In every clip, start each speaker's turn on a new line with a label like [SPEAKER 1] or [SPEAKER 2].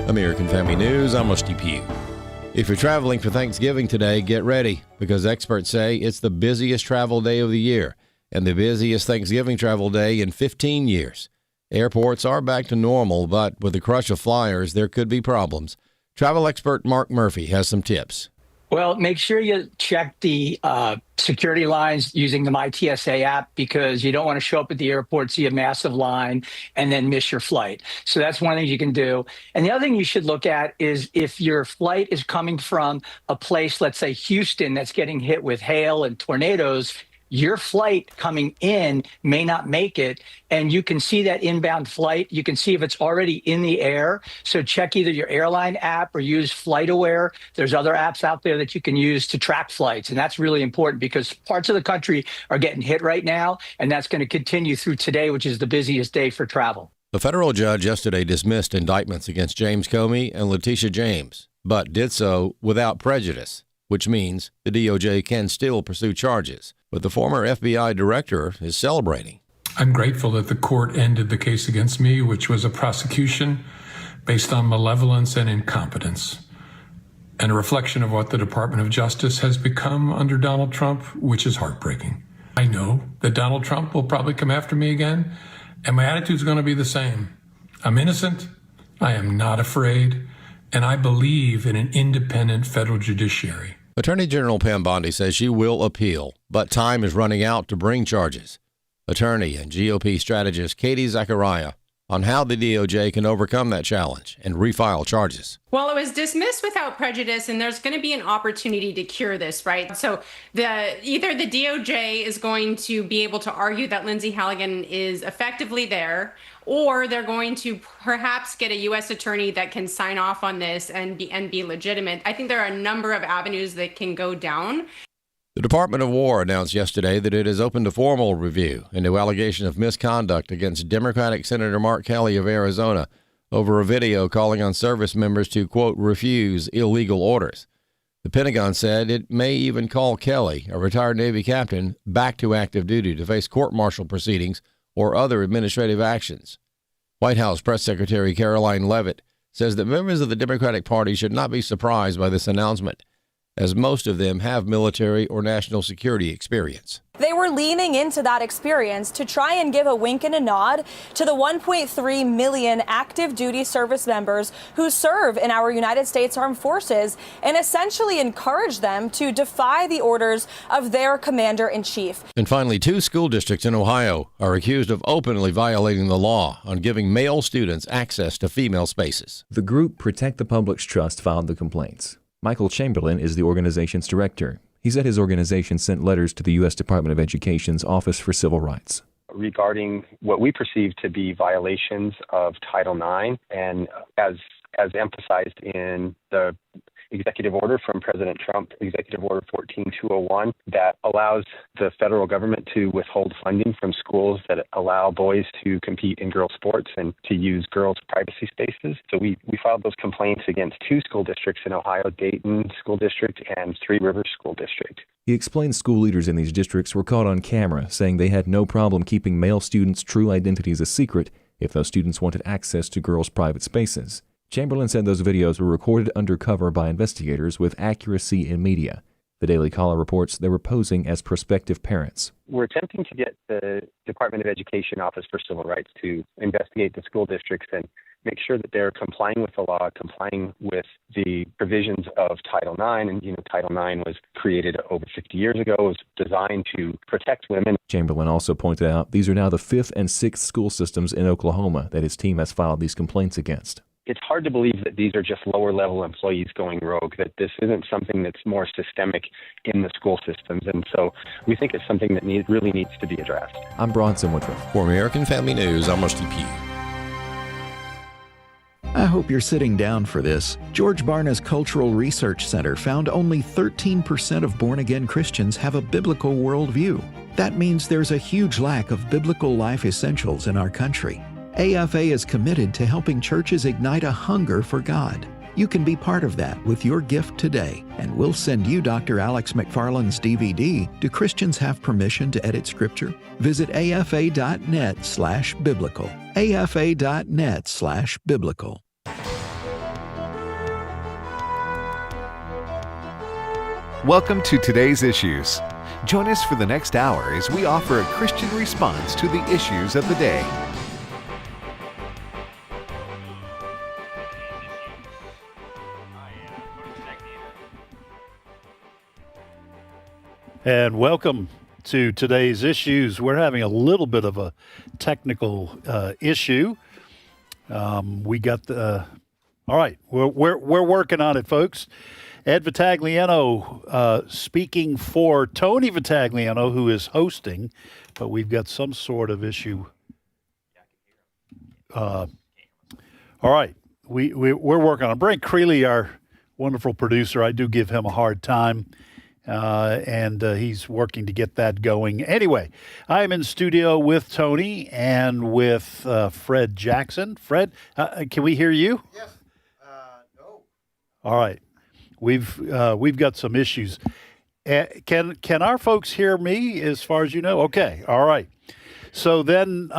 [SPEAKER 1] American Family News, I'm Rusty Pugh. If you're traveling for Thanksgiving today, get ready because experts say it's the busiest travel day of the year and the busiest Thanksgiving travel day in 15 years. Airports are back to normal, but with the crush of flyers, there could be problems. Travel expert Mark Murphy has some tips.
[SPEAKER 2] Well, make sure you check the security lines using the MyTSA app because you don't want to show up at the airport, see a massive line, and then miss your flight. So that's one thing you can do. And the other thing you should look at is if your flight is coming from a place, let's say Houston, that's getting hit with hail and tornadoes, your flight coming in may not make it, and you can see that inbound flight. You can see if it's already in the air. So check either your airline app or use FlightAware. There's other apps out there that you can use to track flights, and that's really important because parts of the country are getting hit right now, and that's going to continue through today, which is the busiest day for travel.
[SPEAKER 1] A federal judge yesterday dismissed indictments against James Comey and Letitia James, but did so without prejudice, which means the DOJ can still pursue charges. But the former FBI director is celebrating.
[SPEAKER 3] I'm grateful that the court ended the case against me, which was a prosecution based on malevolence and incompetence, and a reflection of what the Department of Justice has become under Donald Trump, which is heartbreaking. I know that Donald Trump will probably come after me again, and my attitude is going to be the same. I'm innocent, I am not afraid, and I believe in an independent federal judiciary.
[SPEAKER 1] Attorney General Pam Bondi says she will appeal, but time is running out to bring charges. Attorney and GOP strategist Katie Zachariah on how the DOJ can overcome that challenge and refile charges.
[SPEAKER 4] Well, it was dismissed without prejudice, and there's going to be an opportunity to cure this, right? So either the DOJ is going to be able to argue that Lindsay Halligan is effectively there, or they're going to perhaps get a U.S. attorney that can sign off on this and be legitimate. I think there are a number of avenues that can go down.
[SPEAKER 1] The Department of War announced yesterday that it has opened a formal review into allegation of misconduct against Democratic Senator Mark Kelly of Arizona over a video calling on service members to, quote, refuse illegal orders. The Pentagon said it may even call Kelly, a retired Navy captain, back to active duty to face court-martial proceedings or other administrative actions. White House Press Secretary Caroline Leavitt says that members of the Democratic Party should not be surprised by this announcement, as most of them have military or national security experience.
[SPEAKER 5] They were leaning into that experience to try and give a wink and a nod to the 1.3 million active duty service members who serve in our United States Armed Forces and essentially encourage them to defy the orders of their commander-in-chief.
[SPEAKER 1] And finally, 2 school districts in Ohio are accused of openly violating the law on giving male students access to female spaces.
[SPEAKER 6] The group Protect the Public's Trust filed the complaints. Michael Chamberlain is the organization's director. He said his organization sent letters to the U.S. Department of Education's Office for Civil Rights
[SPEAKER 7] regarding what we perceive to be violations of Title IX, and as emphasized in the executive order from President Trump, Executive Order 14201, that allows the federal government to withhold funding from schools that allow boys to compete in girls' sports and to use girls' privacy spaces. So we filed those complaints against 2 school districts in Ohio, Dayton School District and Three Rivers School District.
[SPEAKER 6] He explained school leaders in these districts were caught on camera, saying they had no problem keeping male students' true identities a secret if those students wanted access to girls' private spaces. Chamberlain said those videos were recorded undercover by investigators with accuracy in media. The Daily Caller reports they were posing as prospective parents.
[SPEAKER 7] We're attempting to get the Department of Education Office for Civil Rights to investigate the school districts and make sure that they're complying with the law, complying with the provisions of Title IX. And, Title IX was created over 50 years ago. It was designed to protect women.
[SPEAKER 6] Chamberlain also pointed out these are now the 5th and 6th school systems in Oklahoma that his team has filed these complaints against.
[SPEAKER 7] It's hard to believe that these are just lower-level employees going rogue, that this isn't something that's more systemic in the school systems. And so we think it's something that really needs to be addressed.
[SPEAKER 6] I'm Bronson Woodruff.
[SPEAKER 1] For American Family News, I'm Rusty Pugh.
[SPEAKER 8] I hope you're sitting down for this. George Barna's Cultural Research Center found only 13% of born-again Christians have a biblical worldview. That means there's a huge lack of biblical life essentials in our country. AFA is committed to helping churches ignite a hunger for God. You can be part of that with your gift today, and we'll send you Dr. Alex McFarland's DVD, Do Christians Have Permission to Edit Scripture? Visit afa.net/biblical. afa.net/biblical.
[SPEAKER 9] Welcome to Today's Issues. Join us for the next hour as we offer a Christian response to the issues of the day.
[SPEAKER 10] And welcome to Today's Issues. We're having a little bit of a technical issue. We got the... all right, we're working on it, folks. Ed Vitagliano speaking for Tony Vitagliano, who is hosting, but we've got some sort of issue. All right, we're working on it. Brent Creeley, our wonderful producer, I do give him a hard time, and he's working to get that going. Anyway, I'm in studio with Tony and with Fred Jackson. Fred, can we hear you?
[SPEAKER 11] Yes. No.
[SPEAKER 10] All right. We've got some issues. Can our folks hear me as far as you know? Okay. All right. So then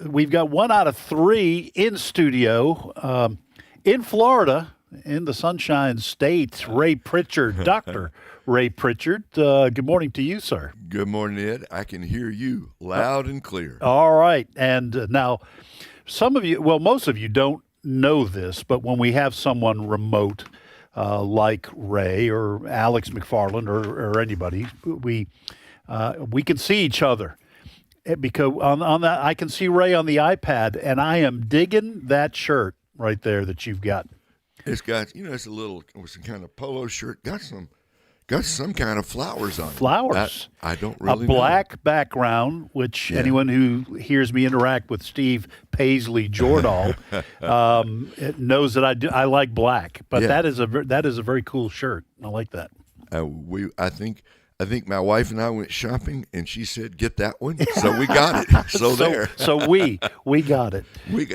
[SPEAKER 10] we've got 1 out of 3 in studio in Florida, in the Sunshine State. Ray Pritchard, Dr. Ray Pritchard. Good morning to you, sir.
[SPEAKER 12] Good morning, Ed. I can hear you loud and clear.
[SPEAKER 10] All right. And now some of you, well, most of you don't know this, but when we have someone remote, like Ray or Alex McFarland or anybody, we can see each other because on that I can see Ray on the iPad, and I am digging that shirt right there that you've got.
[SPEAKER 12] It's got, it's some kind of polo shirt, got some kind of flowers on it.
[SPEAKER 10] Flowers.
[SPEAKER 12] I don't really
[SPEAKER 10] know. A black background, which anyone who hears me interact with Steve Paisley Jordahl knows that I like black. But that is a very cool shirt. I like that.
[SPEAKER 12] I think my wife and I went shopping, and she said, "Get that one." So we got it. So there.
[SPEAKER 10] So we got it.
[SPEAKER 12] We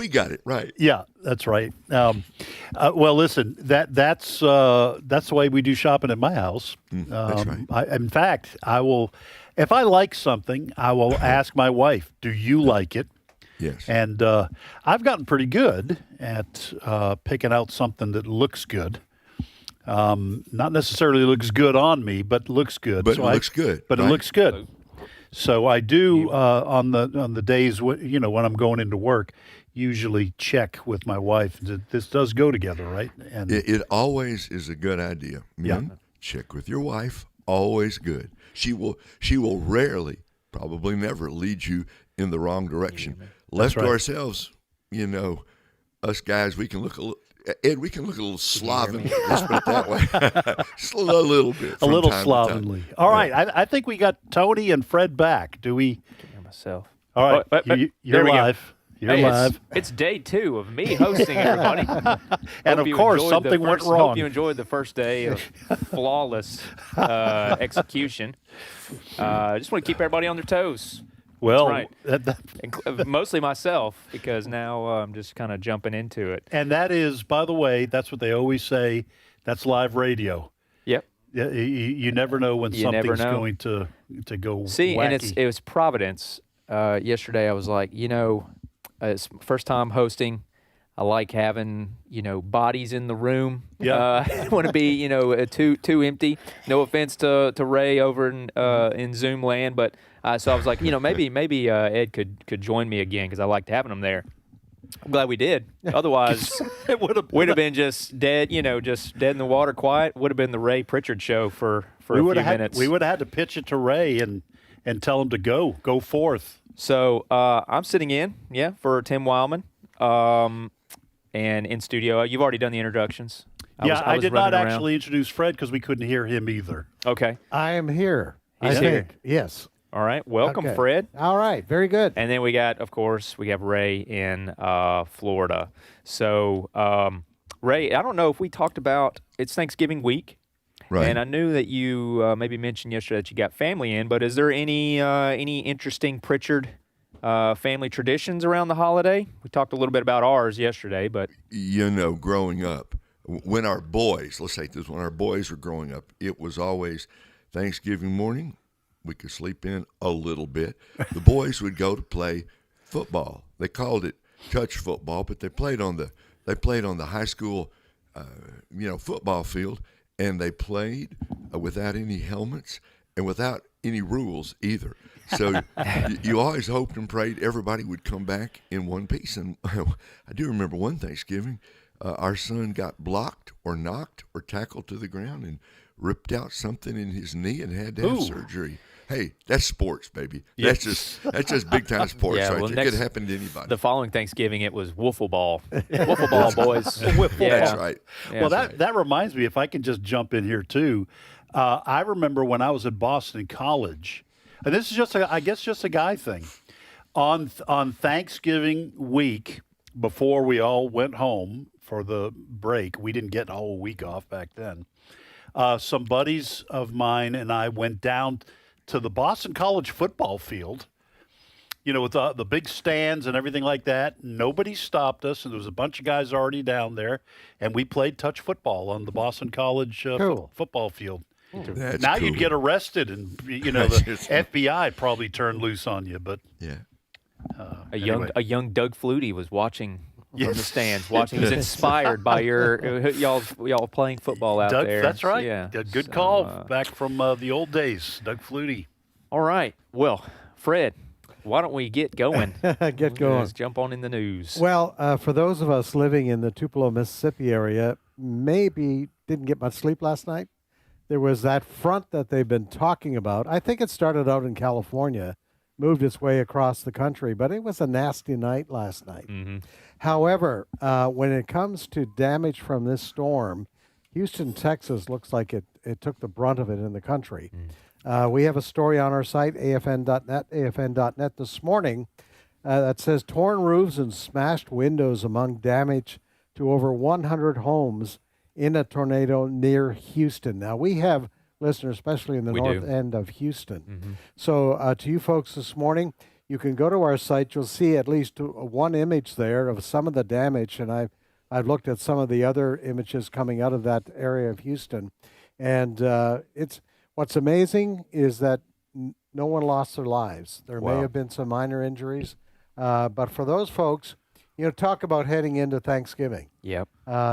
[SPEAKER 12] got it right.
[SPEAKER 10] Yeah, that's right. Well, listen, that's the way we do shopping at my house.
[SPEAKER 12] That's right.
[SPEAKER 10] In fact, I will, if I like something, I will ask my wife, "Do you like it?"
[SPEAKER 12] Yes.
[SPEAKER 10] And I've gotten pretty good at picking out something that looks good. Not necessarily looks good on me, but looks good.
[SPEAKER 12] But it looks good.
[SPEAKER 10] But it looks good. So I do on the days when I'm going into work, usually check with my wife that this does go together, right? And
[SPEAKER 12] it always is a good idea. Men, check with your wife. Always good. She will rarely, probably never, lead you in the wrong direction. Left to ourselves, us guys, we can look a little. Ed, we can look a little slovenly. Let's put it that way. Just a little bit.
[SPEAKER 10] A little slovenly. All right. I think we got Tony and Fred back. Do we?
[SPEAKER 13] I can hear myself.
[SPEAKER 10] All right. You're live. You're live.
[SPEAKER 13] It's day 2 of me hosting, everybody.
[SPEAKER 10] And of course, something went wrong.
[SPEAKER 13] Hope you enjoyed the first day of flawless execution. I just want to keep everybody on their toes.
[SPEAKER 10] Well,
[SPEAKER 13] right. Mostly myself, because now I'm just kind of jumping into it.
[SPEAKER 10] And that is, by the way, that's what they always say. That's live radio.
[SPEAKER 13] Yep.
[SPEAKER 10] You never know when something's going to go
[SPEAKER 13] See,
[SPEAKER 10] wacky.
[SPEAKER 13] And it was Providence. Yesterday I was like, it's first time hosting. I like having, bodies in the room.
[SPEAKER 10] Yeah.
[SPEAKER 13] I don't want to be, too empty. No offense to Ray over in Zoom land, but so I was like, maybe Ed could join me again because I liked having him there. I'm glad we did. Otherwise, we'd have been just dead, just dead in the water, quiet. Would have been the Ray Pritchard show for a few minutes.
[SPEAKER 10] We would have had to pitch it to Ray and tell him to go forth.
[SPEAKER 13] So I'm sitting in, for Tim Wildmon. And in studio, you've already done the introductions.
[SPEAKER 10] I did not actually introduce Fred because we couldn't hear him either.
[SPEAKER 13] Okay.
[SPEAKER 11] I am here.
[SPEAKER 13] He's here.
[SPEAKER 11] Yes.
[SPEAKER 13] All right. Welcome,
[SPEAKER 11] Okay.
[SPEAKER 13] Fred.
[SPEAKER 11] All right. Very good.
[SPEAKER 13] And then we have Ray in Florida. So, Ray, I don't know if we talked about, it's Thanksgiving week.
[SPEAKER 12] Right.
[SPEAKER 13] And I knew that you maybe mentioned yesterday that you got family in, but is there any interesting Pritchard family traditions around the holiday? We talked a little bit about ours yesterday, but
[SPEAKER 12] growing up, when our boys were growing up, it was always Thanksgiving morning. We could sleep in a little bit. The boys would go to play football. They called it touch football, but they played on the high school, football field. and they played without any helmets and without any rules either. So you always hoped and prayed everybody would come back in one piece. And I do remember one Thanksgiving, our son got blocked or knocked or tackled to the ground and ripped out something in his knee and had to have surgery. Hey, that's sports, baby. That's just big time sports, right? It could happen to anybody.
[SPEAKER 13] The following Thanksgiving, it was wiffle ball. Wiffle ball, boys.
[SPEAKER 12] That's right.
[SPEAKER 10] Well, that reminds me, if I can just jump in here too, I remember when I was at Boston College, and this is just a guy thing. On Thanksgiving week, before we all went home for the break, we didn't get a whole week off back then. Some buddies of mine and I went down to the Boston College football field, with the big stands and everything like that. Nobody stopped us, and there was a bunch of guys already down there, and we played touch football on the Boston College football field.
[SPEAKER 12] That's
[SPEAKER 10] now
[SPEAKER 12] cool.
[SPEAKER 10] you'd get arrested, and the FBI probably turned loose on you. But
[SPEAKER 13] a young Doug Flutie was watching from the stands. He was inspired by y'all playing football out there.
[SPEAKER 10] That's right.
[SPEAKER 13] Yeah,
[SPEAKER 10] good call back from the old days, Doug Flutie.
[SPEAKER 13] All right. Well, Fred, why don't we get going?
[SPEAKER 11] Let's
[SPEAKER 13] jump on in the news.
[SPEAKER 11] Well, for those of us living in the Tupelo, Mississippi area, maybe didn't get much sleep last night. There was that front that they've been talking about. I think it started out in California, moved its way across the country, but it was a nasty night last night.
[SPEAKER 13] Mm-hmm.
[SPEAKER 11] However, when it comes to damage from this storm, Houston, Texas looks like it took the brunt of it in the country. We have a story on our site, afn.net this morning, that says torn roofs and smashed windows among damage to over 100 homes in a tornado near Houston. Now, we have listeners, especially in the north end of Houston.
[SPEAKER 13] Mm-hmm.
[SPEAKER 11] So to you folks this morning, you can go to our site. You'll see at least one image there of some of the damage, and I've looked at some of the other images coming out of that area of Houston. And what's amazing is that no one lost their lives. There may have been some minor injuries, but for those folks, talk about heading into Thanksgiving.
[SPEAKER 13] Yep.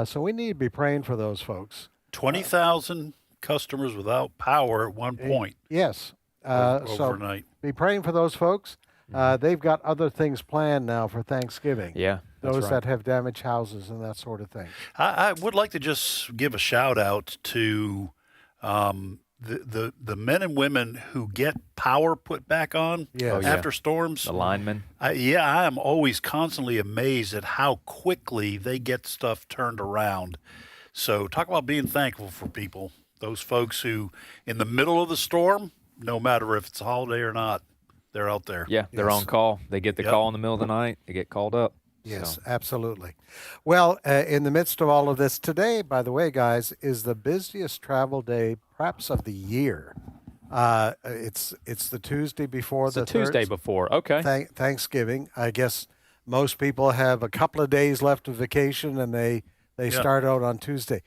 [SPEAKER 11] So we need to be praying for those folks.
[SPEAKER 10] 20,000 customers without power at one point.
[SPEAKER 11] Yes.
[SPEAKER 10] Overnight.
[SPEAKER 11] So be praying for those folks. They've got other things planned now for Thanksgiving.
[SPEAKER 13] Yeah.
[SPEAKER 11] Those that have damaged houses and that sort of thing.
[SPEAKER 10] I would like to just give a shout out to the men and women who get power put back on after storms.
[SPEAKER 13] The linemen.
[SPEAKER 10] I am always constantly amazed at how quickly they get stuff turned around. So talk about being thankful for people. Those folks who, in the middle of the storm, no matter if it's a holiday or not, they're out there.
[SPEAKER 13] Yeah, they're on call. They get the call in the middle of the night. They get called up.
[SPEAKER 11] Yes, absolutely. Well, in the midst of all of this, today, by the way, guys, is the busiest travel day perhaps of the year. It's the Tuesday before the
[SPEAKER 13] Tuesday before. Okay.
[SPEAKER 11] Thanksgiving. I guess most people have a couple of days left of vacation, and they start out on Tuesday.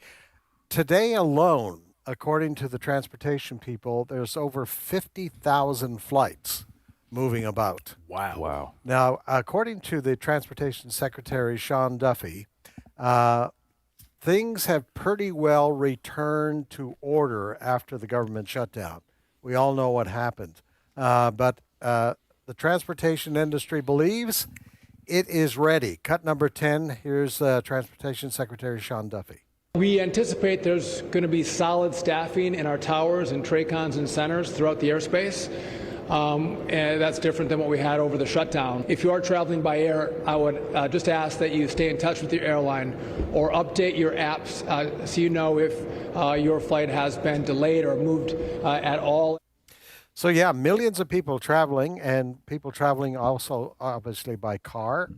[SPEAKER 11] Today alone, according to the transportation people, there's over 50,000 flights moving about.
[SPEAKER 10] Wow.
[SPEAKER 11] Now, according to the Transportation Secretary, Sean Duffy, things have pretty well returned to order after the government shutdown. We all know what happened. But the transportation industry believes it is ready. Cut number 10, here's Transportation Secretary Sean Duffy.
[SPEAKER 14] We anticipate there's going to be solid staffing in our towers and TRACONs and centers throughout the airspace. And that's different than what we had over the shutdown. If you are traveling by air, I would just ask that you stay in touch with your airline or update your apps so you know if your flight has been delayed or moved at all.
[SPEAKER 11] So, millions of people traveling, and people traveling also obviously by car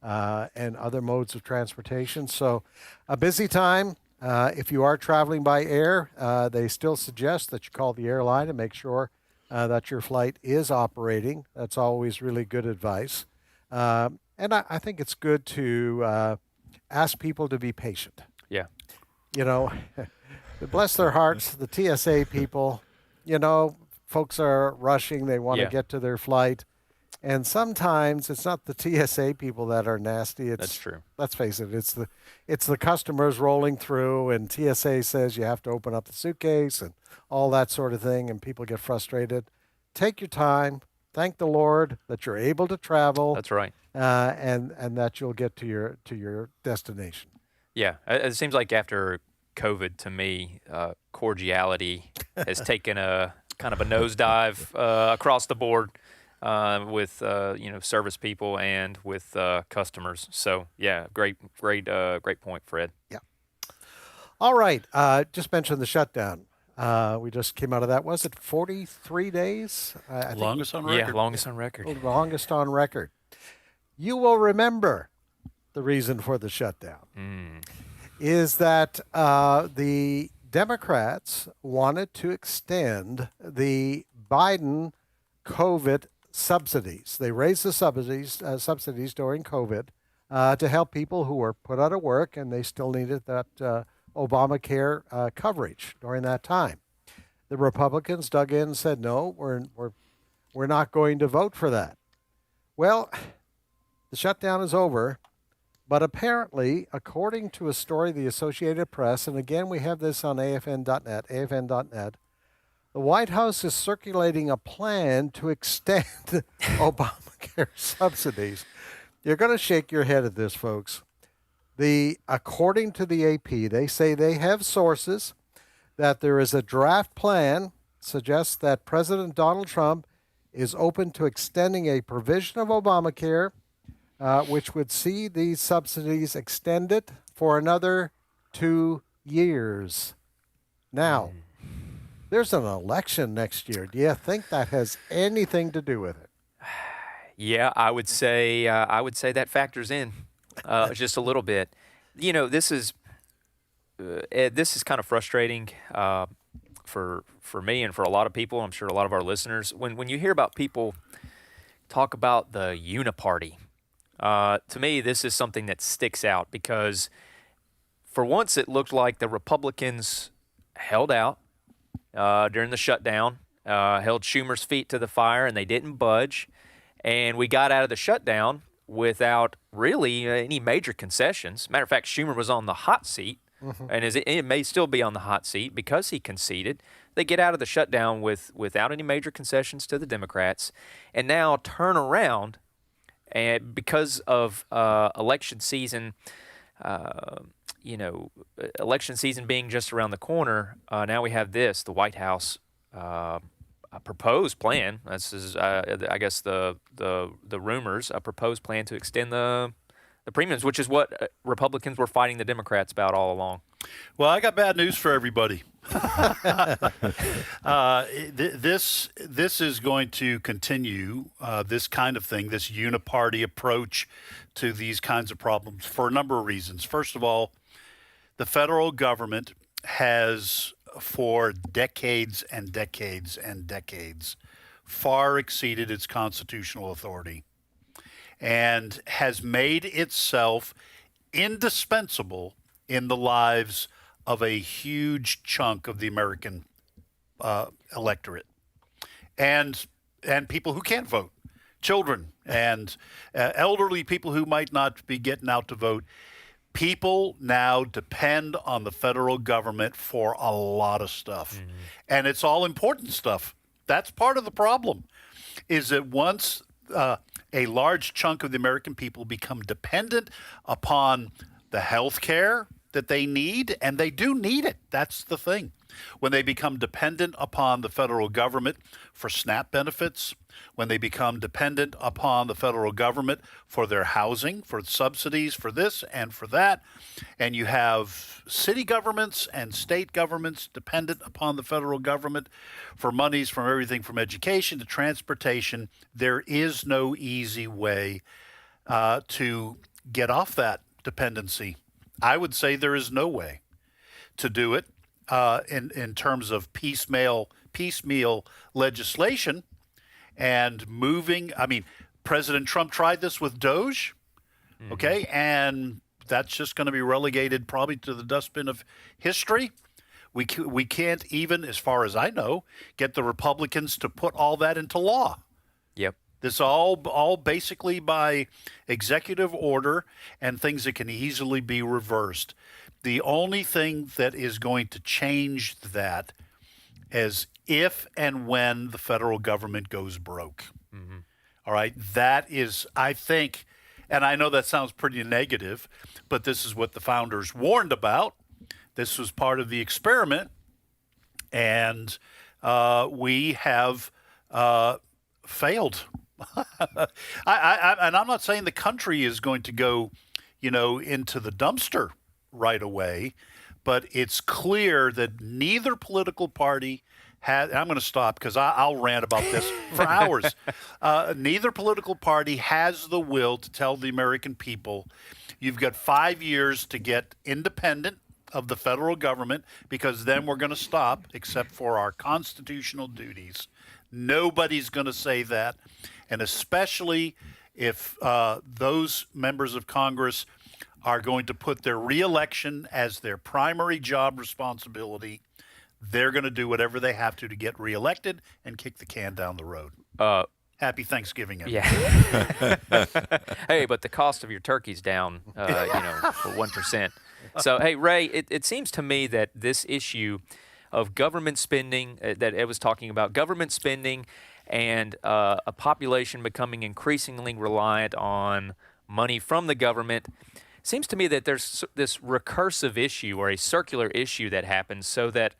[SPEAKER 11] and other modes of transportation. So a busy time. If you are traveling by air, they still suggest that you call the airline and make sure that your flight is operating. That's always really good advice. And I think it's good to ask people to be patient.
[SPEAKER 13] Yeah.
[SPEAKER 11] Bless their hearts, the TSA people, folks are rushing. They want to get to their flight. And sometimes it's not the TSA people that are nasty.
[SPEAKER 13] That's true.
[SPEAKER 11] Let's face it, it's the customers rolling through, and TSA says you have to open up the suitcase and all that sort of thing, and people get frustrated. Take your time. Thank the Lord that you're able to travel.
[SPEAKER 13] That's right.
[SPEAKER 11] And that you'll get to your destination.
[SPEAKER 13] Yeah, it seems like after COVID, to me, cordiality has taken a kind of a nosedive across the board with service people and with customers. So yeah, great point, Fred.
[SPEAKER 11] Yeah. All right. Just mentioned the shutdown. We just came out of that. Was it 43 days?
[SPEAKER 10] Longest on record.
[SPEAKER 13] Yeah, longest on record.
[SPEAKER 11] Longest on record. You will remember the reason for the shutdown is that the Democrats wanted to extend the Biden COVID subsidies. They raised the subsidies during COVID to help people who were put out of work, and they still needed that Obamacare coverage during that time. The Republicans dug in and said, no, we're not going to vote for that. Well, the shutdown is over, but apparently, according to a story of the Associated Press, and again, we have this on afn.net, the White House is circulating a plan to extend Obamacare subsidies. You're going to shake your head at this, folks. According to the AP, they say they have sources that there is a draft plan suggests that President Donald Trump is open to extending a provision of Obamacare, which would see these subsidies extended for another 2 years. Now, there's an election next year. Do you think that has anything to do with it?
[SPEAKER 13] Yeah, I would say that factors in just a little bit. You know, this is kind of frustrating for me and for a lot of people. I'm sure a lot of our listeners. When you hear about people talk about the uniparty, to me, this is something that sticks out because for once it looked like the Republicans held out during the shutdown, held Schumer's feet to the fire, and they didn't budge. And we got out of the shutdown without really any major concessions. Matter of fact, Schumer was on the hot seat, and it may still be on the hot seat because he conceded. They get out of the shutdown without any major concessions to the Democrats, and now turn around, and because of election season, election season being just around the corner, now we have the White House a proposed plan. This is, I guess, the rumors, a proposed plan to extend the premiums, which is what Republicans were fighting the Democrats about all along.
[SPEAKER 10] Well, I got bad news for everybody. This is going to continue, this kind of thing, this uniparty approach to these kinds of problems for a number of reasons. First of all, the federal government has, for decades and decades and decades, far exceeded its constitutional authority and has made itself indispensable in the lives of a huge chunk of the American electorate and people who can't vote, children and elderly people who might not be getting out to vote. People now depend on the federal government for a lot of stuff, and it's all important stuff. That's part of the problem, is that once a large chunk of the American people become dependent upon the health care that they need, and they do need it. That's the thing. When they become dependent upon the federal government for SNAP benefits, when they become dependent upon the federal government for their housing, for subsidies, for this and for that, and you have city governments and state governments dependent upon the federal government for monies from everything from education to transportation, there is no easy way to get off that dependency. I would say there is no way to do it in terms of piecemeal legislation and moving. I mean, President Trump tried this with DOGE, okay, and that's just going to be relegated probably to the dustbin of history. We can't even, as far as I know, get the Republicans to put all that into law.
[SPEAKER 13] Yep.
[SPEAKER 10] This all basically by executive order and things that can easily be reversed. The only thing that is going to change that is if and when the federal government goes broke. Mm-hmm. All right. That is, I think, and I know that sounds pretty negative, but this is what the founders warned about. This was part of the experiment. And we have failed. And I'm not saying the country is going to go, into the dumpster right away, but it's clear that neither political party has. I'm going to stop because I'll rant about this for hours. Neither political party has the will to tell the American people, you've got 5 years to get independent of the federal government, because then we're going to stop, except for our constitutional duties. Nobody's going to say that. And especially if those members of Congress are going to put their reelection as their primary job responsibility, they're going to do whatever they have to get reelected and kick the can down the road. Happy Thanksgiving, everybody.
[SPEAKER 13] Yeah. Hey, but the cost of your turkey's down, for 1%. So, hey, Ray, it seems to me that this issue of government spending that Ed was talking about, government spending and a population becoming increasingly reliant on money from the government, seems to me that there's this recursive issue or a circular issue that happens, so that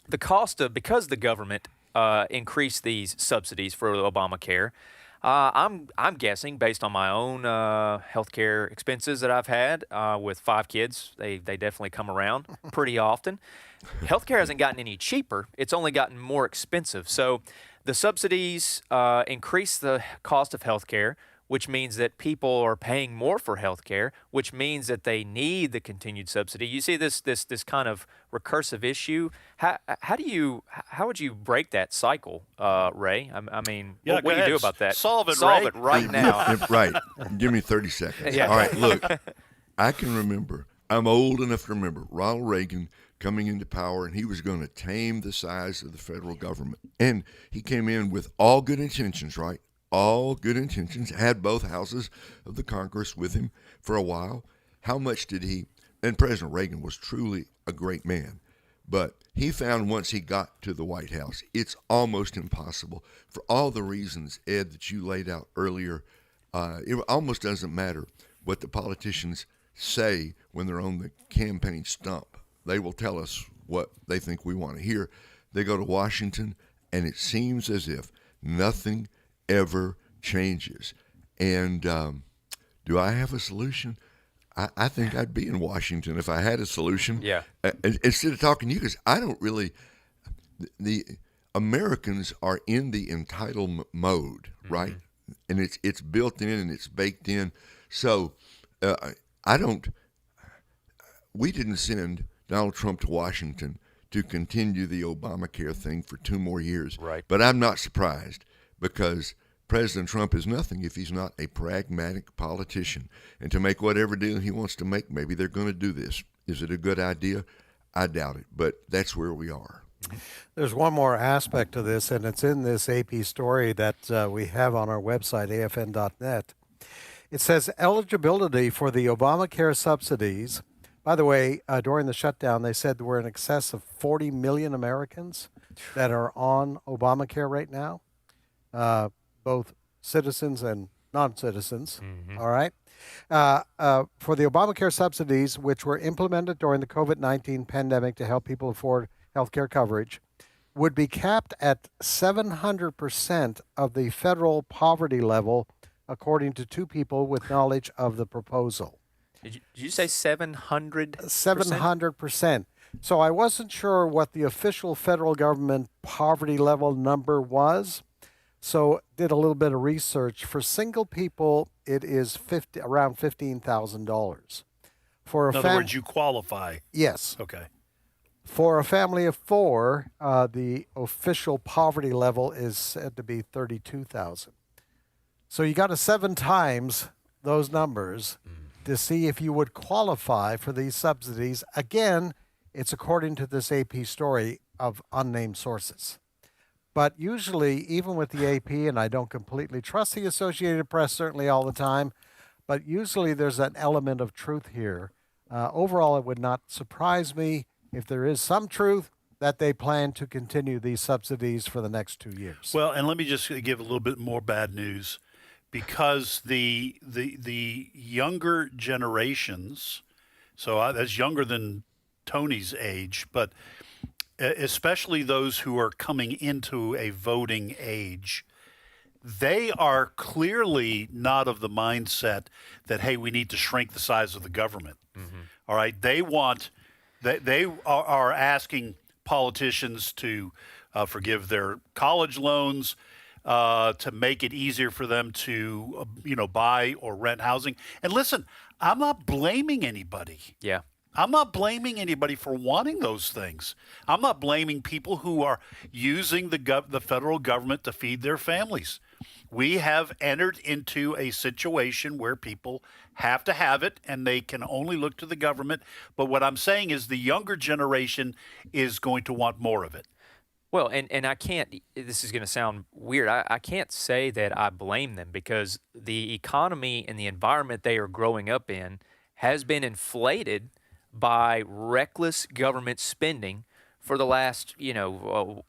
[SPEAKER 13] the cost of, because the government increased these subsidies for Obamacare, I'm guessing, based on my own healthcare expenses that I've had with 5 kids, they definitely come around pretty often. Healthcare hasn't gotten any cheaper; it's only gotten more expensive. So the subsidies increase the cost of healthcare, which means that people are paying more for healthcare, which means that they need the continued subsidy. You see this kind of recursive issue. How would you break that cycle, Ray? I mean, what do you do about that?
[SPEAKER 10] Solve it,
[SPEAKER 13] Solve
[SPEAKER 10] Ray.
[SPEAKER 13] it right now.
[SPEAKER 12] Right. Give me 30 seconds.
[SPEAKER 13] Yeah.
[SPEAKER 12] All right, look, I can remember, I'm old enough to remember Ronald Reagan coming into power, and he was going to tame the size of the federal government. And he came in with all good intentions, right? All good intentions, had both houses of the Congress with him for a while. How much did he, and President Reagan was truly a great man, but he found once he got to the White House, it's almost impossible for all the reasons, Ed, that you laid out earlier. It almost doesn't matter what the politicians say when they're on the campaign stump. They will tell us what they think we want to hear. They go to Washington, and it seems as if nothing ever changes. And do I have a solution? I think I'd be in Washington if I had a solution.
[SPEAKER 13] Yeah.
[SPEAKER 12] Instead of talking to you, because I don't really. The Americans are in the entitlement mode, right? And it's built in and it's baked in. So we didn't send Donald Trump to Washington to continue the Obamacare thing for 2 more years.
[SPEAKER 13] Right.
[SPEAKER 12] But I'm not surprised, because President Trump is nothing if he's not a pragmatic politician. And to make whatever deal he wants to make, maybe they're going to do this. Is it a good idea? I doubt it, but that's where we are.
[SPEAKER 11] There's one more aspect to this, and it's in this AP story that we have on our website, afn.net. It says eligibility for the Obamacare subsidies. By the way, during the shutdown, they said there were in excess of 40 million Americans that are on Obamacare right now, both citizens and non-citizens. Mm-hmm. All right. For the Obamacare subsidies, which were implemented during the COVID-19 pandemic to help people afford health care coverage, would be capped at 700% of the federal poverty level, according to 2 people with knowledge of the proposal.
[SPEAKER 13] Did you say 700%?
[SPEAKER 11] 700%. So I wasn't sure what the official federal government poverty level number was. So did a little bit of research. For single people, it is around $15,000. For
[SPEAKER 10] in other words, you qualify.
[SPEAKER 11] Yes.
[SPEAKER 10] Okay.
[SPEAKER 11] For a family of 4, the official poverty level is said to be $32,000. So you got to 7 times those numbers to see if you would qualify for these subsidies. Again, it's according to this AP story of unnamed sources. But usually, even with the AP, and I don't completely trust the Associated Press certainly all the time, but usually there's an element of truth here. Overall, it would not surprise me if there is some truth that they plan to continue these subsidies for the next 2 years.
[SPEAKER 10] Well, and let me just give a little bit more bad news, because the younger generations, so that's younger than Tony's age, but especially those who are coming into a voting age, they are clearly not of the mindset that, hey, we need to shrink the size of the government. All right. They are asking politicians to forgive their college loans, to make it easier for them to, buy or rent housing. And listen, I'm not blaming anybody.
[SPEAKER 13] Yeah.
[SPEAKER 10] I'm not blaming anybody for wanting those things. I'm not blaming people who are using the federal government to feed their families. We have entered into a situation where people have to have it, and they can only look to the government. But what I'm saying is the younger generation is going to want more of it.
[SPEAKER 13] Well, and I can't, this is going to sound weird, I can't say that I blame them, because the economy and the environment they are growing up in has been inflated by reckless government spending for the last, ever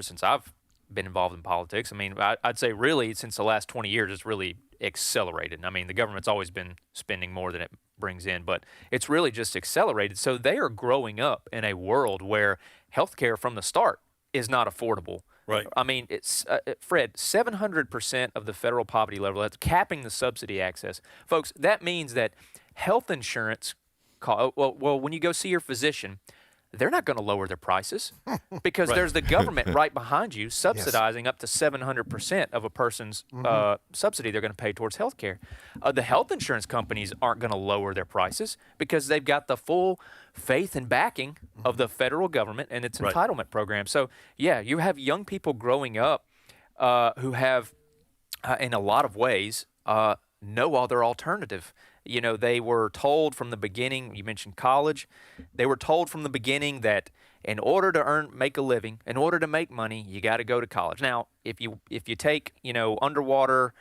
[SPEAKER 13] since I've been involved in politics. I mean, I'd say really since the last 20 years, it's really accelerated. I mean, the government's always been spending more than it brings in, but it's really just accelerated. So they are growing up in a world where healthcare from the start is not affordable.
[SPEAKER 10] Right.
[SPEAKER 13] I mean, it's Fred, 700% of the federal poverty level, that's capping the subsidy access. Folks, that means that health insurance, when you go see your physician, they're not going to lower their prices because there's the government right behind you subsidizing up to 700% of a person's subsidy they're going to pay towards health care. The health insurance companies aren't going to lower their prices because they've got the full faith and backing of the federal government and its entitlement program. So, yeah, you have young people growing up who have, in a lot of ways, no other alternative. You know, they were told from the beginning, you mentioned college, they were told from the beginning that in order to make a living, in order to make money, you got to go to college. Now, if you take, underwater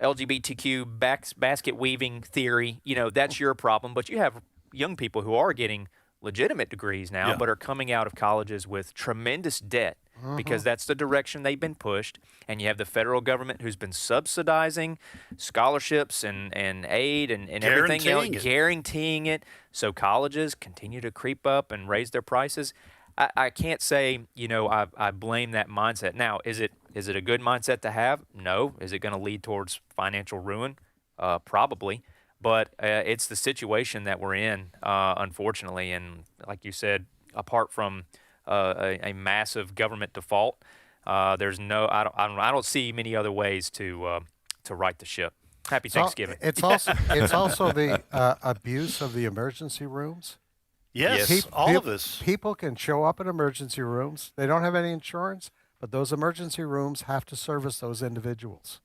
[SPEAKER 13] LGBTQ basket weaving theory, that's your problem. But you have young people who are getting legitimate degrees now, but are coming out of colleges with tremendous debt because that's the direction they've been pushed. And you have the federal government who's been subsidizing scholarships and aid and everything else, guaranteeing it. So colleges continue to creep up and raise their prices. I can't say, I blame that mindset. Now, is it a good mindset to have? No. Is it going to lead towards financial ruin? Probably. But it's the situation that we're in, unfortunately. And like you said, apart from a massive government default, there's I don't see many other ways to right the ship. Happy Thanksgiving.
[SPEAKER 11] It's also the abuse of the emergency rooms.
[SPEAKER 10] Yes, all of this.
[SPEAKER 11] People can show up in emergency rooms. They don't have any insurance, but those emergency rooms have to service those individuals.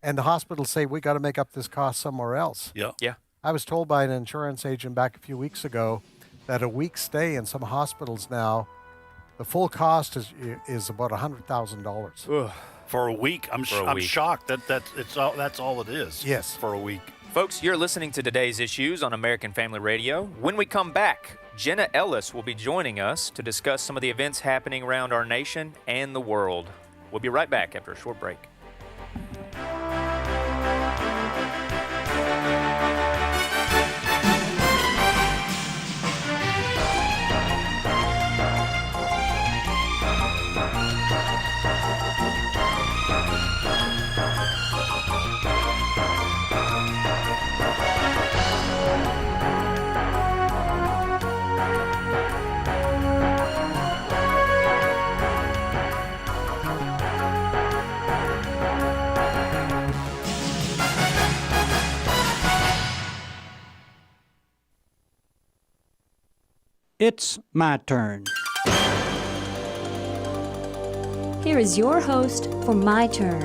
[SPEAKER 11] And the hospitals say, we got to make up this cost somewhere else.
[SPEAKER 10] Yeah.
[SPEAKER 11] I was told by an insurance agent back a few weeks ago that a week's stay in some hospitals now, the full cost is about $100,000.
[SPEAKER 10] For a week, I'm shocked that's all it is.
[SPEAKER 11] Yes,
[SPEAKER 10] for a week.
[SPEAKER 13] Folks, you're listening to Today's Issues on American Family Radio. When we come back, Jenna Ellis will be joining us to discuss some of the events happening around our nation and the world. We'll be right back after a short break.
[SPEAKER 15] It's my turn.
[SPEAKER 16] Here is your host for My Turn,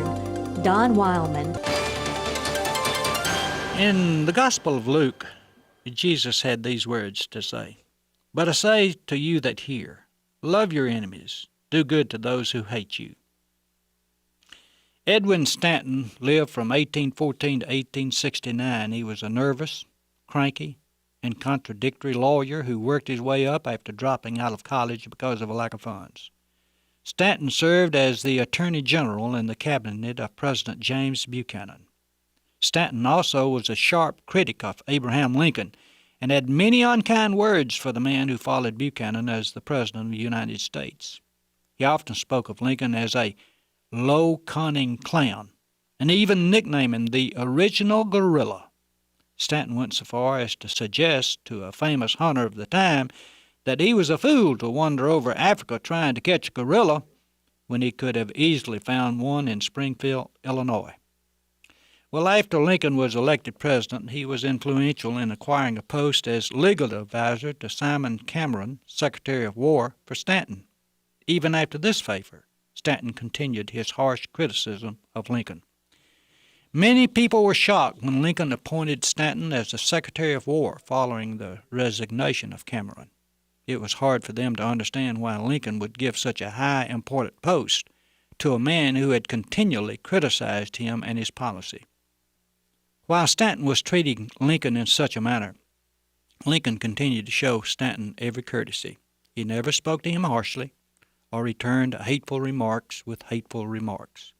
[SPEAKER 16] Don Wildmon.
[SPEAKER 15] In the Gospel of Luke, Jesus had these words to say. But I say to you that hear, love your enemies, Do good to those who hate you. Edwin Stanton lived from 1814 to 1869. He was a nervous, cranky, and contradictory lawyer who worked his way up after dropping out of college because of a lack of funds. Stanton served as the Attorney General in the cabinet of President James Buchanan. Stanton also was a sharp critic of Abraham Lincoln and had many unkind words for the man who followed Buchanan as the President of the United States. He often spoke of Lincoln as a low, cunning clown, and even nicknamed him the original gorilla. Stanton went so far as to suggest to a famous hunter of the time that he was a fool to wander over Africa trying to catch a gorilla when he could have easily found one in Springfield, Illinois. Well, after Lincoln was elected president, he was influential in acquiring a post as legal advisor to Simon Cameron, Secretary of War for Stanton. Even after this favor, Stanton continued his harsh criticism of Lincoln. Many people were shocked when Lincoln appointed Stanton as the Secretary of War following the resignation of Cameron. It was hard for them to understand why Lincoln would give such a high, important post to a man who had continually criticized him and his policy. While Stanton was treating Lincoln in such a manner, Lincoln continued to show Stanton every courtesy. He never spoke to him harshly or returned hateful remarks with hateful remarks.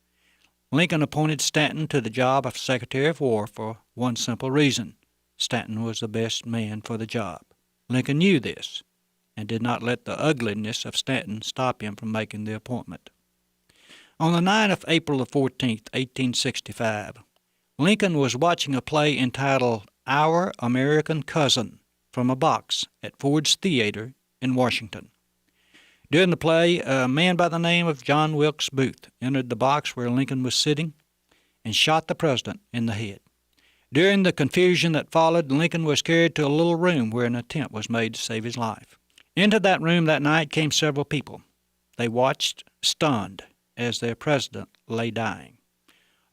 [SPEAKER 15] Lincoln appointed Stanton to the job of Secretary of War for one simple reason. Stanton was the best man for the job. Lincoln knew this and did not let the ugliness of Stanton stop him from making the appointment. On the night of April 14, 1865, Lincoln was watching a play entitled Our American Cousin from a box at Ford's Theater in Washington. During the play, a man by the name of John Wilkes Booth entered the box where Lincoln was sitting and shot the president in the head. During the confusion that followed, Lincoln was carried to a little room where an attempt was made to save his life. Into that room that night came several people. They watched, stunned, as their president lay dying.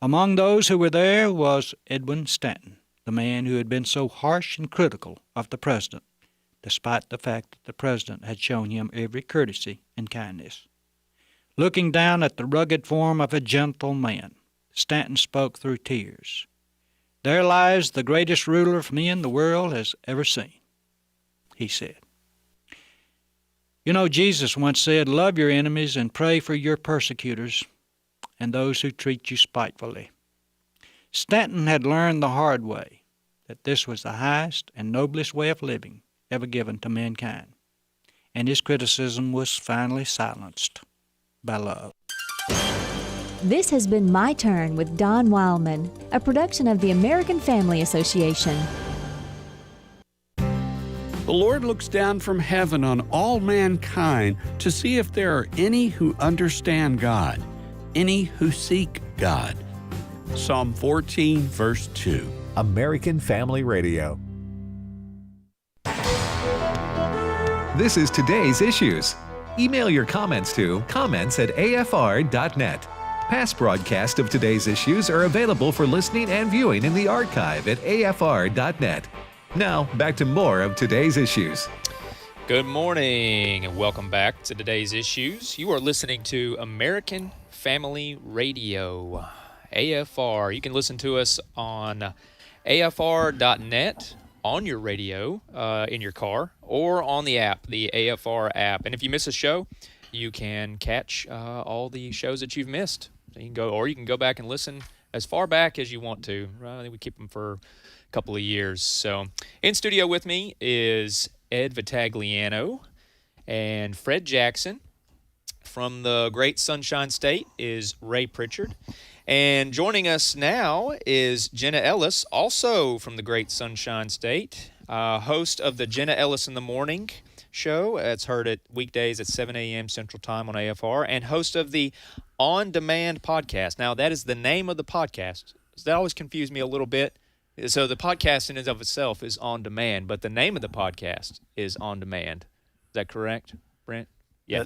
[SPEAKER 15] Among those who were there was Edwin Stanton, the man who had been so harsh and critical of the president, despite the fact that the president had shown him every courtesy and kindness. Looking down at the rugged form of a gentle man, Stanton spoke through tears. "There lies the greatest ruler of men the world has ever seen," he said. You know, Jesus once said, "Love your enemies and pray for your persecutors and those who treat you spitefully." Stanton had learned the hard way that this was the highest and noblest way of living ever given to mankind, and his criticism was finally silenced by love.
[SPEAKER 16] This has been My Turn with Don Wildmon, a production of the American Family Association.
[SPEAKER 17] The Lord looks down from heaven on all mankind to see if there are any who understand God, any who seek God. Psalm 14, verse 2.
[SPEAKER 8] American Family Radio.
[SPEAKER 9] This is today's issues. Email your comments to comments@afr.net. Past broadcasts of today's issues are available for listening and viewing in the archive at afr.net. Now, back to more of today's issues.
[SPEAKER 13] Good morning and welcome back to today's issues. You are listening to American Family Radio, AFR. You can listen to us on afr.net, on your radio, in your car, or on the app, the AFR app. And if you miss a show, you can catch all the shows that you've missed. So you can go back and listen as far back as you want to. I think we keep them for a couple of years. So in studio with me is Ed Vitagliano and Fred Jackson. From the great Sunshine State is Ray Pritchard. And joining us now is Jenna Ellis, also from the great Sunshine State, host of the Jenna Ellis in the Morning show. It's heard at weekdays at 7 a.m. Central Time on AFR, and host of the On Demand podcast. Now, that is the name of the podcast. That always confused me a little bit. So the podcast in and of itself is On Demand, but the name of the podcast is On Demand. Is that correct, Brent?
[SPEAKER 10] Yeah.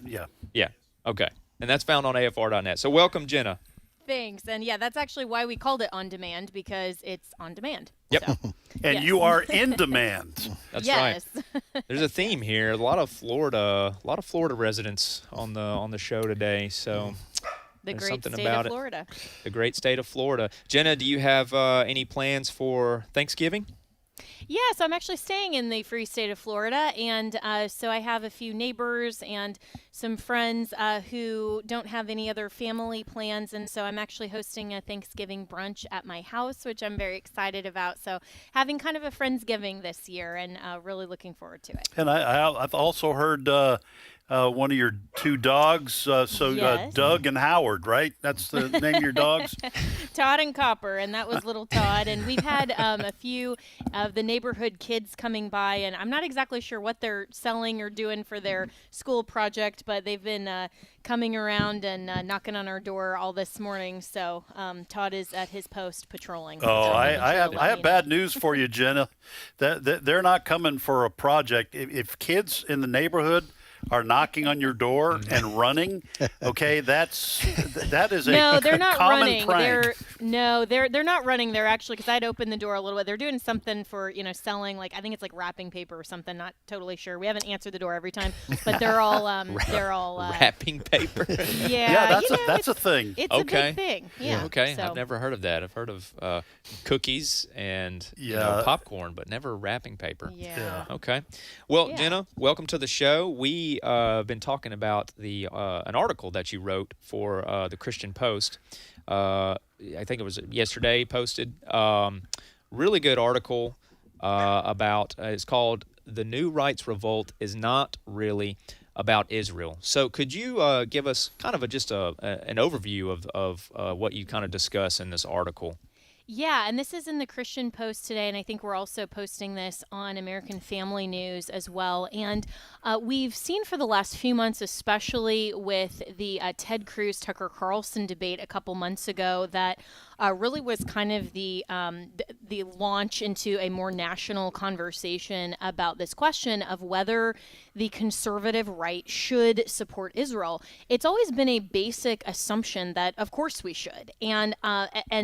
[SPEAKER 13] Yeah. Okay. And that's found on afr.net. So welcome, Jenna.
[SPEAKER 18] Thanks. And yeah, that's actually why we called it On Demand, because it's on demand.
[SPEAKER 13] Yep.
[SPEAKER 18] So,
[SPEAKER 10] And
[SPEAKER 18] yes.
[SPEAKER 10] you are in demand.
[SPEAKER 13] That's
[SPEAKER 18] yes.
[SPEAKER 13] right. There's a theme here. A lot of Florida residents on the show today. So
[SPEAKER 18] The
[SPEAKER 13] there's
[SPEAKER 18] great
[SPEAKER 13] something
[SPEAKER 18] state
[SPEAKER 13] about
[SPEAKER 18] of Florida.
[SPEAKER 13] The great state of Florida. Jenna, do you have any plans for Thanksgiving?
[SPEAKER 18] Yeah, so I'm actually staying in the free state of Florida, and so I have a few neighbors and some friends who don't have any other family plans, and so I'm actually hosting a Thanksgiving brunch at my house, which I'm very excited about. So having kind of a Friendsgiving this year, and really looking forward to it.
[SPEAKER 10] And I've also heard one of your two dogs,
[SPEAKER 18] Yes.
[SPEAKER 10] Doug and Howard, right? That's the name of your dogs?
[SPEAKER 18] Todd and Copper, and that was little Todd. And we've had a few of the neighborhood kids coming by, and I'm not exactly sure what they're selling or doing for their school project, but they've been coming around and knocking on our door all this morning. So Todd is at his post patrolling.
[SPEAKER 10] Oh, I have bad news for you, Jenna. That they're not coming for a project. If kids in the neighborhood are knocking on your door and running, okay, that is a
[SPEAKER 18] no, they're not
[SPEAKER 10] common
[SPEAKER 18] running.
[SPEAKER 10] prank.
[SPEAKER 18] They're not running. They're actually, because I'd opened the door a little bit. They're doing something for selling, like I think it's like wrapping paper or something. Not totally sure. We haven't answered the door every time, but they're all
[SPEAKER 13] wrapping paper.
[SPEAKER 18] Yeah,
[SPEAKER 10] that's a thing.
[SPEAKER 18] It's a big thing. Yeah.
[SPEAKER 13] Okay,
[SPEAKER 18] So.
[SPEAKER 13] I've never heard of that. I've heard of cookies and popcorn, but never wrapping paper.
[SPEAKER 18] Yeah.
[SPEAKER 13] Okay. Well,
[SPEAKER 18] Yeah.
[SPEAKER 13] Jenna, welcome to the show. We been talking about an article that you wrote for the Christian Post. I think it was yesterday posted. Really good article about. It's called "The New Rights Revolt is Not Really About Israel." So, could you give us kind of just an overview of what you kind of discuss in this article?
[SPEAKER 18] Yeah, and this is in the Christian Post today, and I think we're also posting this on American Family News as well. And we've seen for the last few months, especially with the Ted Cruz-Tucker Carlson debate a couple months ago, that really was kind of the launch into a more national conversation about this question of whether the conservative right should support Israel. It's always been a basic assumption that, of course, we should, and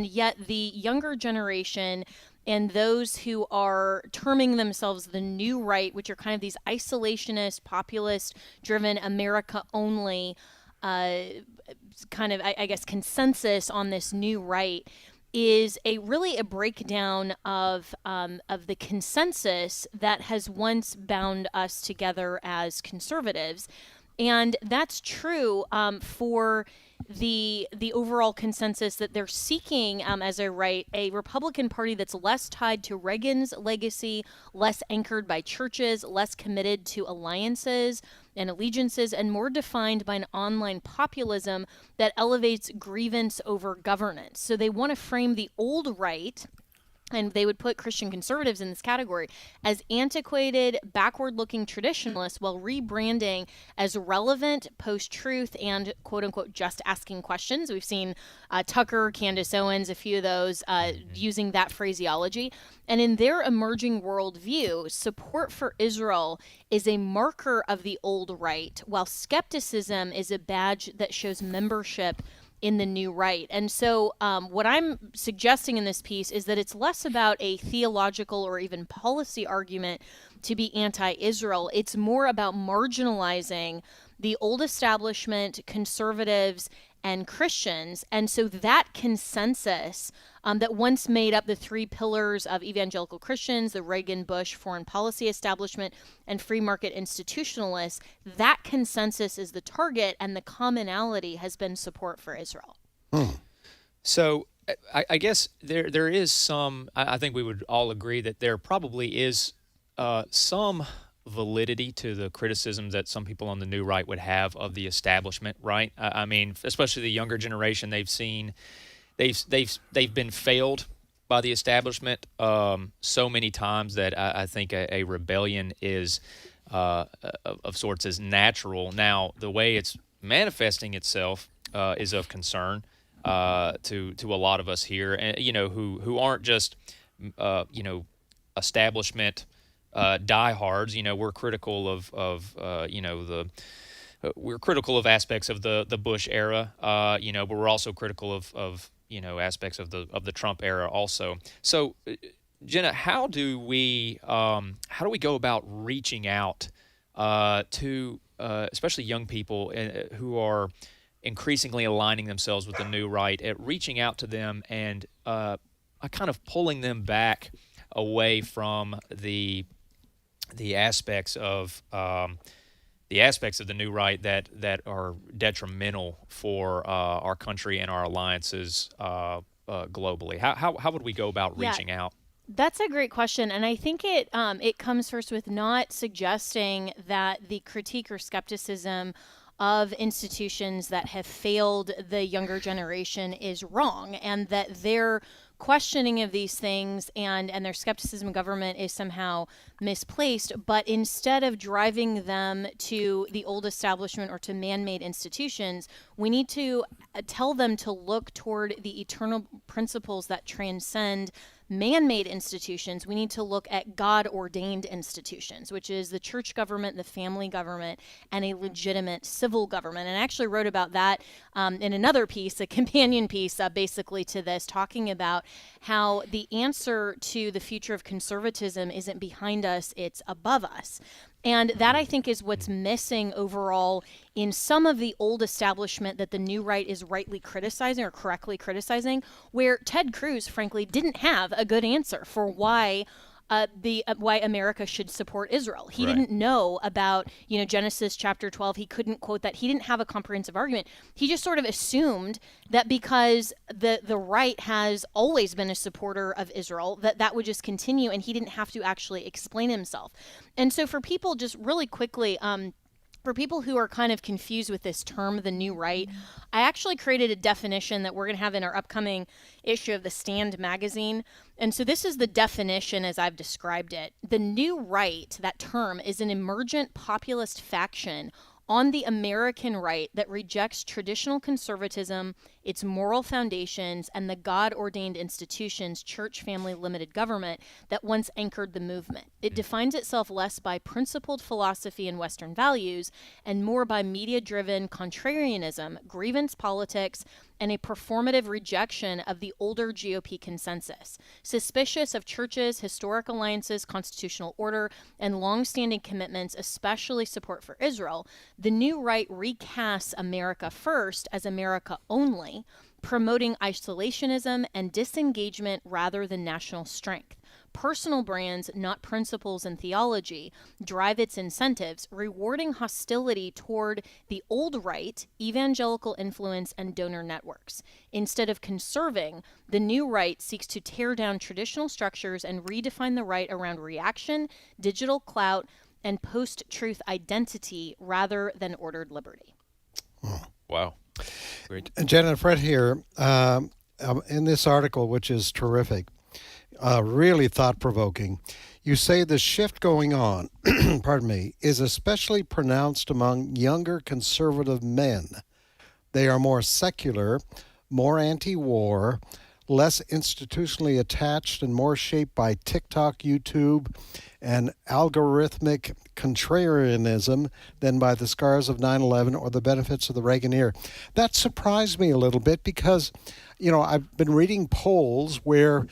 [SPEAKER 18] yet the younger generation and those who are terming themselves the new right, which are kind of these isolationist, populist-driven, America-only kind of, I guess, consensus on this new right, is really a breakdown of the consensus that has once bound us together as conservatives. And that's true for the overall consensus that they're seeking as a right, a Republican Party that's less tied to Reagan's legacy, less anchored by churches, less committed to alliances and allegiances, and more defined by an online populism that elevates grievance over governance. So they want to frame the old right, and they would put Christian conservatives in this category, as antiquated, backward-looking traditionalists, while rebranding as relevant, post-truth, and quote-unquote just asking questions. We've seen Tucker, Candace Owens, a few of those using that phraseology. And in their emerging worldview, support for Israel is a marker of the old right, while skepticism is a badge that shows membership in the new right. And so what I'm suggesting in this piece is that it's less about a theological or even policy argument to be anti-Israel. It's more about marginalizing the old establishment, conservatives, and Christians. And so that consensus that once made up the three pillars of evangelical Christians, the Reagan-Bush foreign policy establishment, and free market institutionalists, that consensus is the target, and the commonality has been support for Israel.
[SPEAKER 13] So I guess there is some, I think we would all agree that there probably is some validity to the criticism that some people on the new right would have of the establishment, right? I mean, especially the younger generation, they've been failed by the establishment so many times that I think a rebellion is of sorts is natural. Now, the way it's manifesting itself is of concern to a lot of us here, and who aren't just establishment diehards. We're critical of we're critical of aspects of the Bush era, but we're also critical of aspects of the Trump era also. So, Jenna, how do we go about reaching out to especially young people who are increasingly aligning themselves with the new right, at reaching out to them and kind of pulling them back away from the aspects of the new right that are detrimental for our country and our alliances globally? How would we go about reaching out?
[SPEAKER 18] That's a great question, and I think it comes first with not suggesting that the critique or skepticism of institutions that have failed the younger generation is wrong, and that their questioning of these things and their skepticism of government is somehow misplaced. But instead of driving them to the old establishment or to man-made institutions, we need to tell them to look toward the eternal principles that transcend man-made institutions. We need to look at God-ordained institutions, which is the church government, the family government, and a legitimate civil government. And I actually wrote about that in another piece, a companion piece, basically to this, talking about how the answer to the future of conservatism isn't behind us, it's above us. And that, I think, is what's missing overall in some of the old establishment that the new right is rightly criticizing or correctly criticizing, where Ted Cruz, frankly, didn't have a good answer for why why America should support Israel. He didn't know about, Genesis chapter 12. He couldn't quote that. He didn't have a comprehensive argument. He just sort of assumed that because the right has always been a supporter of Israel, that would just continue, and he didn't have to actually explain himself. And so for people, just really quickly, for people who are kind of confused with this term, the new right, I actually created a definition that we're going to have in our upcoming issue of the Stand magazine. And so this is the definition as I've described it. The new right, that term, is an emergent populist faction on the American right that rejects traditional conservatism, its moral foundations, and the God-ordained institutions, church, family, limited government, that once anchored the movement. It defines itself less by principled philosophy and Western values and more by media-driven contrarianism, grievance politics, and a performative rejection of the older GOP consensus. Suspicious of churches, historic alliances, constitutional order, and long-standing commitments, especially support for Israel, the new right recasts America first as America only, promoting isolationism and disengagement rather than national strength. Personal brands, not principles and theology, drive its incentives, rewarding hostility toward the old right, evangelical influence, and donor networks. Instead of conserving, the new right seeks to tear down traditional structures and redefine the right around reaction, digital clout, and post-truth identity rather than ordered liberty.
[SPEAKER 13] Wow. Great.
[SPEAKER 11] Jenna and Fred here, in this article, which is terrific, really thought-provoking, you say the shift going on, pardon me, is especially pronounced among younger conservative men. They are more secular, more anti-war, less institutionally attached, and more shaped by TikTok, YouTube, and algorithmic contrarianism than by the scars of 9/11 or the benefits of the Reagan era. That surprised me a little bit because, I've been reading polls where,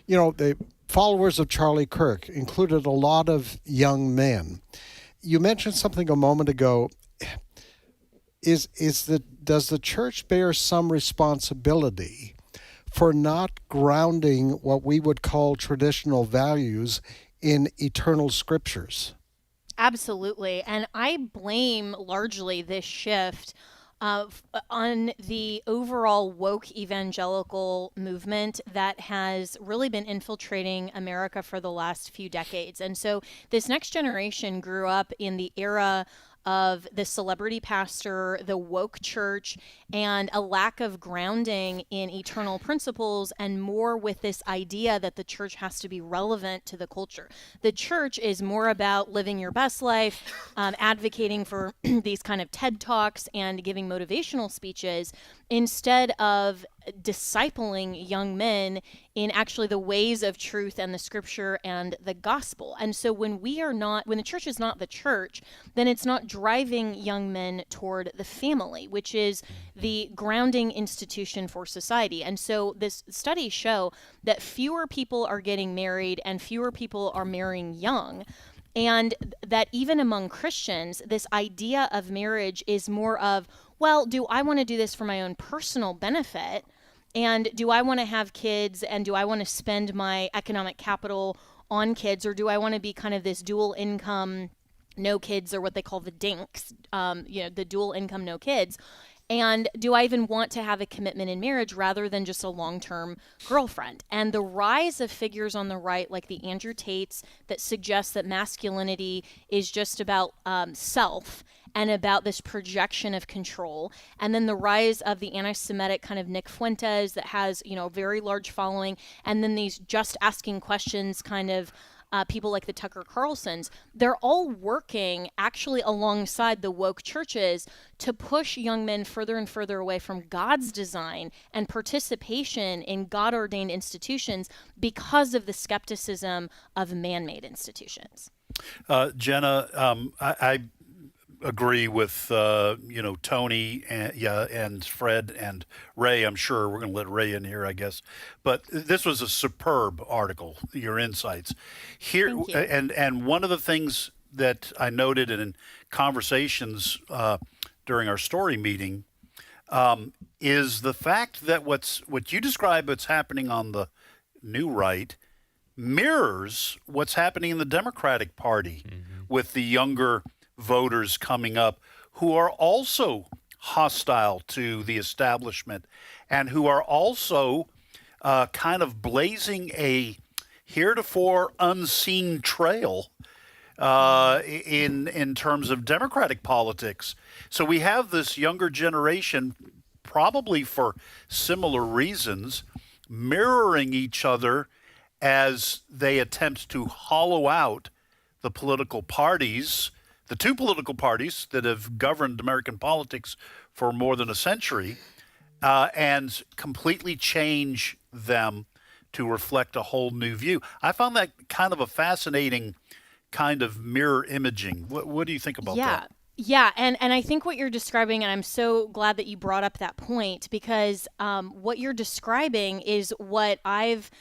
[SPEAKER 11] the followers of Charlie Kirk included a lot of young men. You mentioned something a moment ago. Does the church bear some responsibility for not grounding what we would call traditional values in eternal scriptures?
[SPEAKER 18] Absolutely. And I blame largely this shift on the overall woke evangelical movement that has really been infiltrating America for the last few decades. And so this next generation grew up in the era of the celebrity pastor, the woke church, and a lack of grounding in eternal principles, and more with this idea that the church has to be relevant to the culture. The church is more about living your best life, advocating for these kind of TED Talks and giving motivational speeches, instead of discipling young men in actually the ways of truth and the scripture and the gospel. And so when the church is not the church, then it's not driving young men toward the family, which is the grounding institution for society. And so this studies show that fewer people are getting married and fewer people are marrying young. And that even among Christians, this idea of marriage is more of, well, do I want to do this for my own personal benefit? And do I want to have kids? And do I want to spend my economic capital on kids? Or do I want to be kind of this dual income, no kids, or what they call the dinks, the dual income, no kids? And do I even want to have a commitment in marriage rather than just a long-term girlfriend? And the rise of figures on the right, like the Andrew Tates, that suggest that masculinity is just about self and about this projection of control. And then the rise of the anti-Semitic kind of Nick Fuentes that has, a very large following. And then these just asking questions kind of people like the Tucker Carlsons, they're all working actually alongside the woke churches to push young men further and further away from God's design and participation in God-ordained institutions because of the skepticism of man-made institutions.
[SPEAKER 10] Jenna, I agree with Tony and Fred and Ray. I'm sure we're going to let Ray in here, I guess. But this was a superb article. Your insights here, and one of the things that I noted in conversations during our story meeting is the fact that what you describe what's happening on the new right mirrors what's happening in the Democratic Party with the younger voters coming up who are also hostile to the establishment and who are also kind of blazing a heretofore unseen trail in terms of Democratic politics. So we have this younger generation, probably for similar reasons, mirroring each other as they attempt to hollow out the political parties, the two political parties that have governed American politics for more than a century, and completely change them to reflect a whole new view. I found that kind of a fascinating kind of mirror imaging. What do you think about that?
[SPEAKER 18] Yeah, and I think what you're describing, and I'm so glad that you brought up that point, because what you're describing is what I've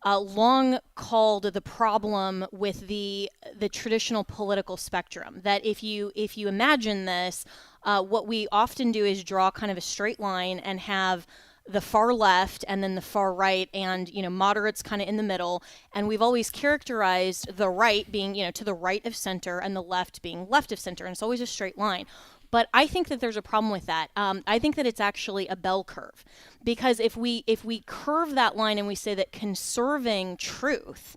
[SPEAKER 18] long called the problem with the traditional political spectrum. That if you imagine this, what we often do is draw kind of a straight line and have the far left and then the far right, and moderates kind of in the middle. And we've always characterized the right being to the right of center and the left being left of center, and it's always a straight line. But I think that there's a problem with that. I think that it's actually a bell curve, because if we curve that line and we say that conserving truth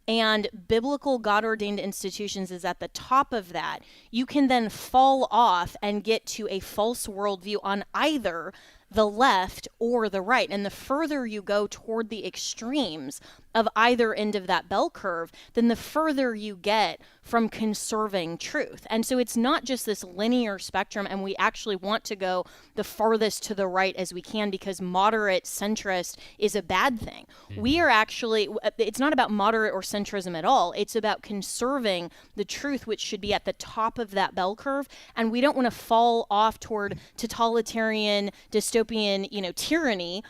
[SPEAKER 18] and biblical God-ordained institutions is at the top of that, you can then fall off and get to a false worldview on either the left or the right. And the further you go toward the extremes of either end of that bell curve, then the further you get from conserving truth. And so it's not just this linear spectrum, and we actually want to go the farthest to the right as we can, because moderate centrist is a bad thing. We are actually, it's not about moderate or centrism at all. It's about conserving the truth, which should be at the top of that bell curve. And we don't want to fall off toward totalitarian, dystopian, tyranny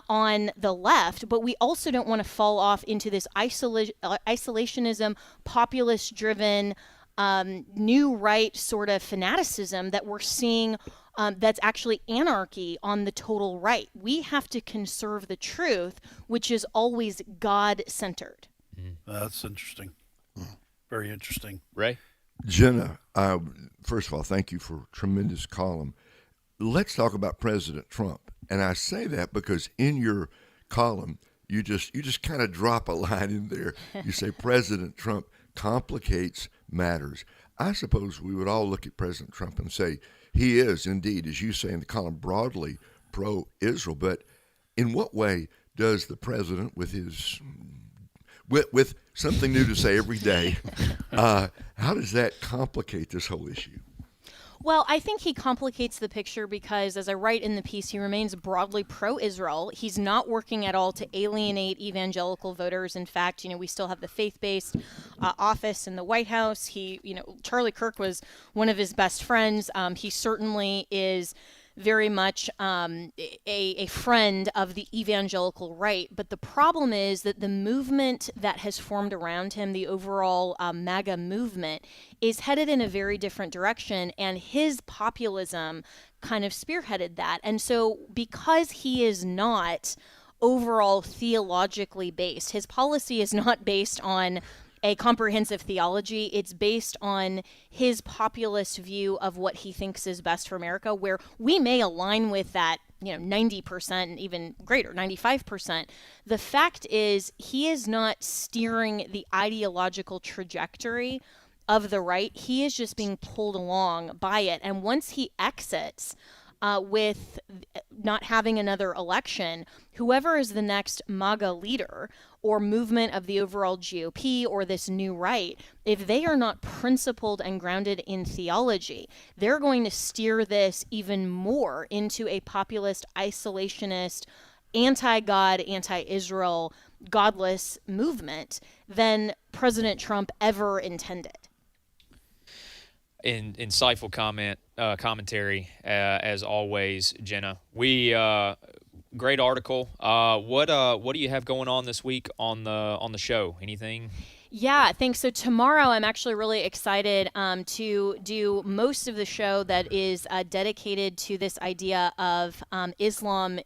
[SPEAKER 18] on the left, but we also don't want to fall off into this isolationism, populist-driven, new right sort of fanaticism that we're seeing that's actually anarchy on the total right. We have to conserve the truth, which is always God-centered.
[SPEAKER 10] That's interesting. Very interesting.
[SPEAKER 13] Ray?
[SPEAKER 12] Jenna, first of all, thank you for a tremendous column. Let's talk about President Trump. And I say that because in your column, you just kind of drop a line in there. You say President Trump complicates matters. I suppose we would all look at President Trump and say he is indeed, as you say in the column, broadly pro-Israel. But in what way does the president, with something new to say every day, how does that complicate this whole issue?
[SPEAKER 18] Well, I think he complicates the picture because, as I write in the piece, he remains broadly pro-Israel. He's not working at all to alienate evangelical voters. In fact, we still have the faith-based office in the White House. Charlie Kirk was one of his best friends. He certainly is very much a friend of the evangelical right. But the problem is that the movement that has formed around him, the overall MAGA movement, is headed in a very different direction. And his populism kind of spearheaded that. And so because he is not overall theologically based, his policy is not based on a comprehensive theology. It's based on his populist view of what he thinks is best for America, where we may align with that, 90% and even greater, 95%. The fact is he is not steering the ideological trajectory of the right. He is just being pulled along by it. And once he exits, with not having another election, whoever is the next MAGA leader or movement of the overall GOP or this new right, if they are not principled and grounded in theology, they're going to steer this even more into a populist, isolationist, anti-God, anti-Israel, godless movement than President Trump ever intended.
[SPEAKER 13] Insightful commentary as always, Jenna. Great article. What do you have going on this week on the show? Anything?
[SPEAKER 18] Yeah, thanks. So tomorrow I'm actually really excited to do most of the show that is dedicated to this idea of Islam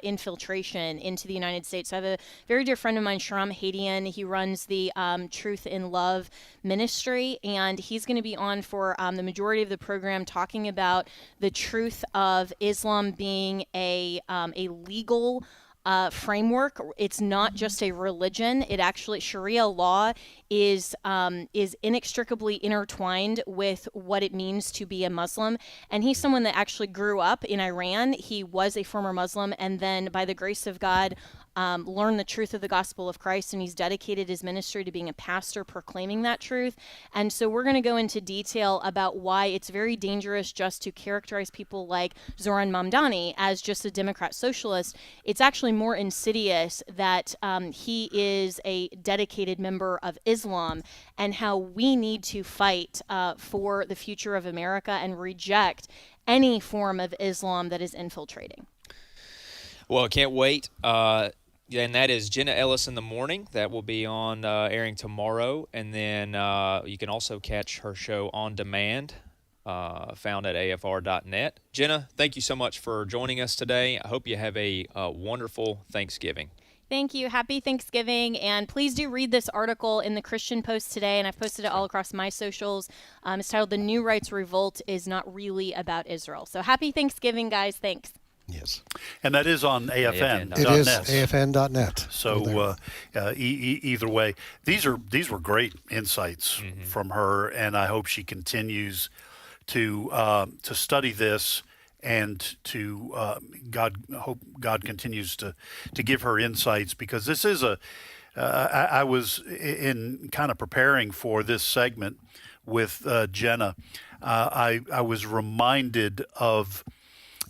[SPEAKER 18] infiltration into the United States. So I have a very dear friend of mine, Shahram Hadian. He runs the Truth in Love ministry, and he's going to be on for the majority of the program talking about the truth of Islam being a legal framework. It's not just a religion. It actually, Sharia law is inextricably intertwined with what it means to be a Muslim. And he's someone that actually grew up in Iran. He was a former Muslim, and then by the grace of God, learned the truth of the gospel of Christ, and he's dedicated his ministry to being a pastor proclaiming that truth. And so we're going to go into detail about why it's very dangerous just to characterize people like Zoran Mamdani as just a Democrat socialist. It's actually more insidious that he is a dedicated member of Islam, and how we need to fight for the future of America and reject any form of Islam that is infiltrating.
[SPEAKER 13] Well, I can't wait. And that is Jenna Ellis in the morning. That will be on airing tomorrow. And then you can also catch her show on demand, found at afr.net. Jenna, thank you so much for joining us today. I hope you have a wonderful Thanksgiving.
[SPEAKER 18] Thank you. Happy Thanksgiving. And please do read this article in the Christian Post today. And I've posted it all across my socials. It's titled "The New Rights Revolt is Not Really About Israel." So happy Thanksgiving, guys. Thanks.
[SPEAKER 10] Yes. And that is on AFN.net.
[SPEAKER 11] It is AFN.net.
[SPEAKER 10] So either way, these were great insights from her, and I hope she continues to study this, and to hope God continues to give her insights, because this is I was in kind of preparing for this segment with Jenna. I was reminded of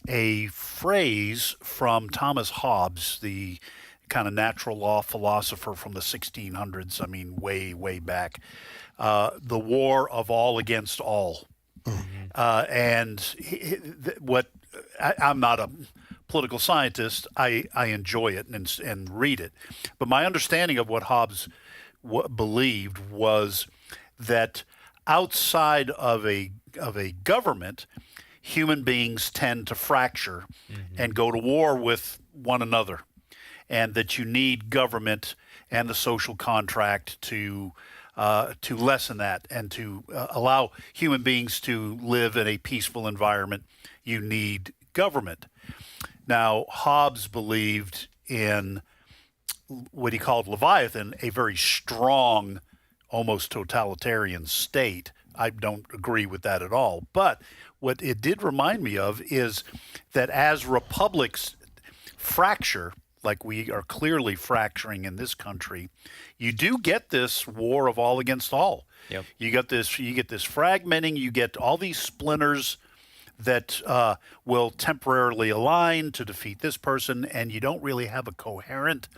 [SPEAKER 10] a phrase from Thomas Hobbes, the kind of natural law philosopher from the 1600s. I mean, way back. The war of all against all. And I'm not a political scientist. I enjoy it and read it. But my understanding of what Hobbes believed was that outside of a government, human beings tend to fracture and go to war with one another, and that you need government and the social contract to lessen that and to allow human beings to live in a peaceful environment. You need government. Now, Hobbes believed in what he called Leviathan, a very strong, almost totalitarian state. I don't agree with that at all. But what it did remind me of is that as republics fracture, like we are clearly fracturing in this country, you do get this war of all against all. Yep. You get this fragmenting, you get all these splinters that will temporarily align to defeat this person, and you don't really have a coherent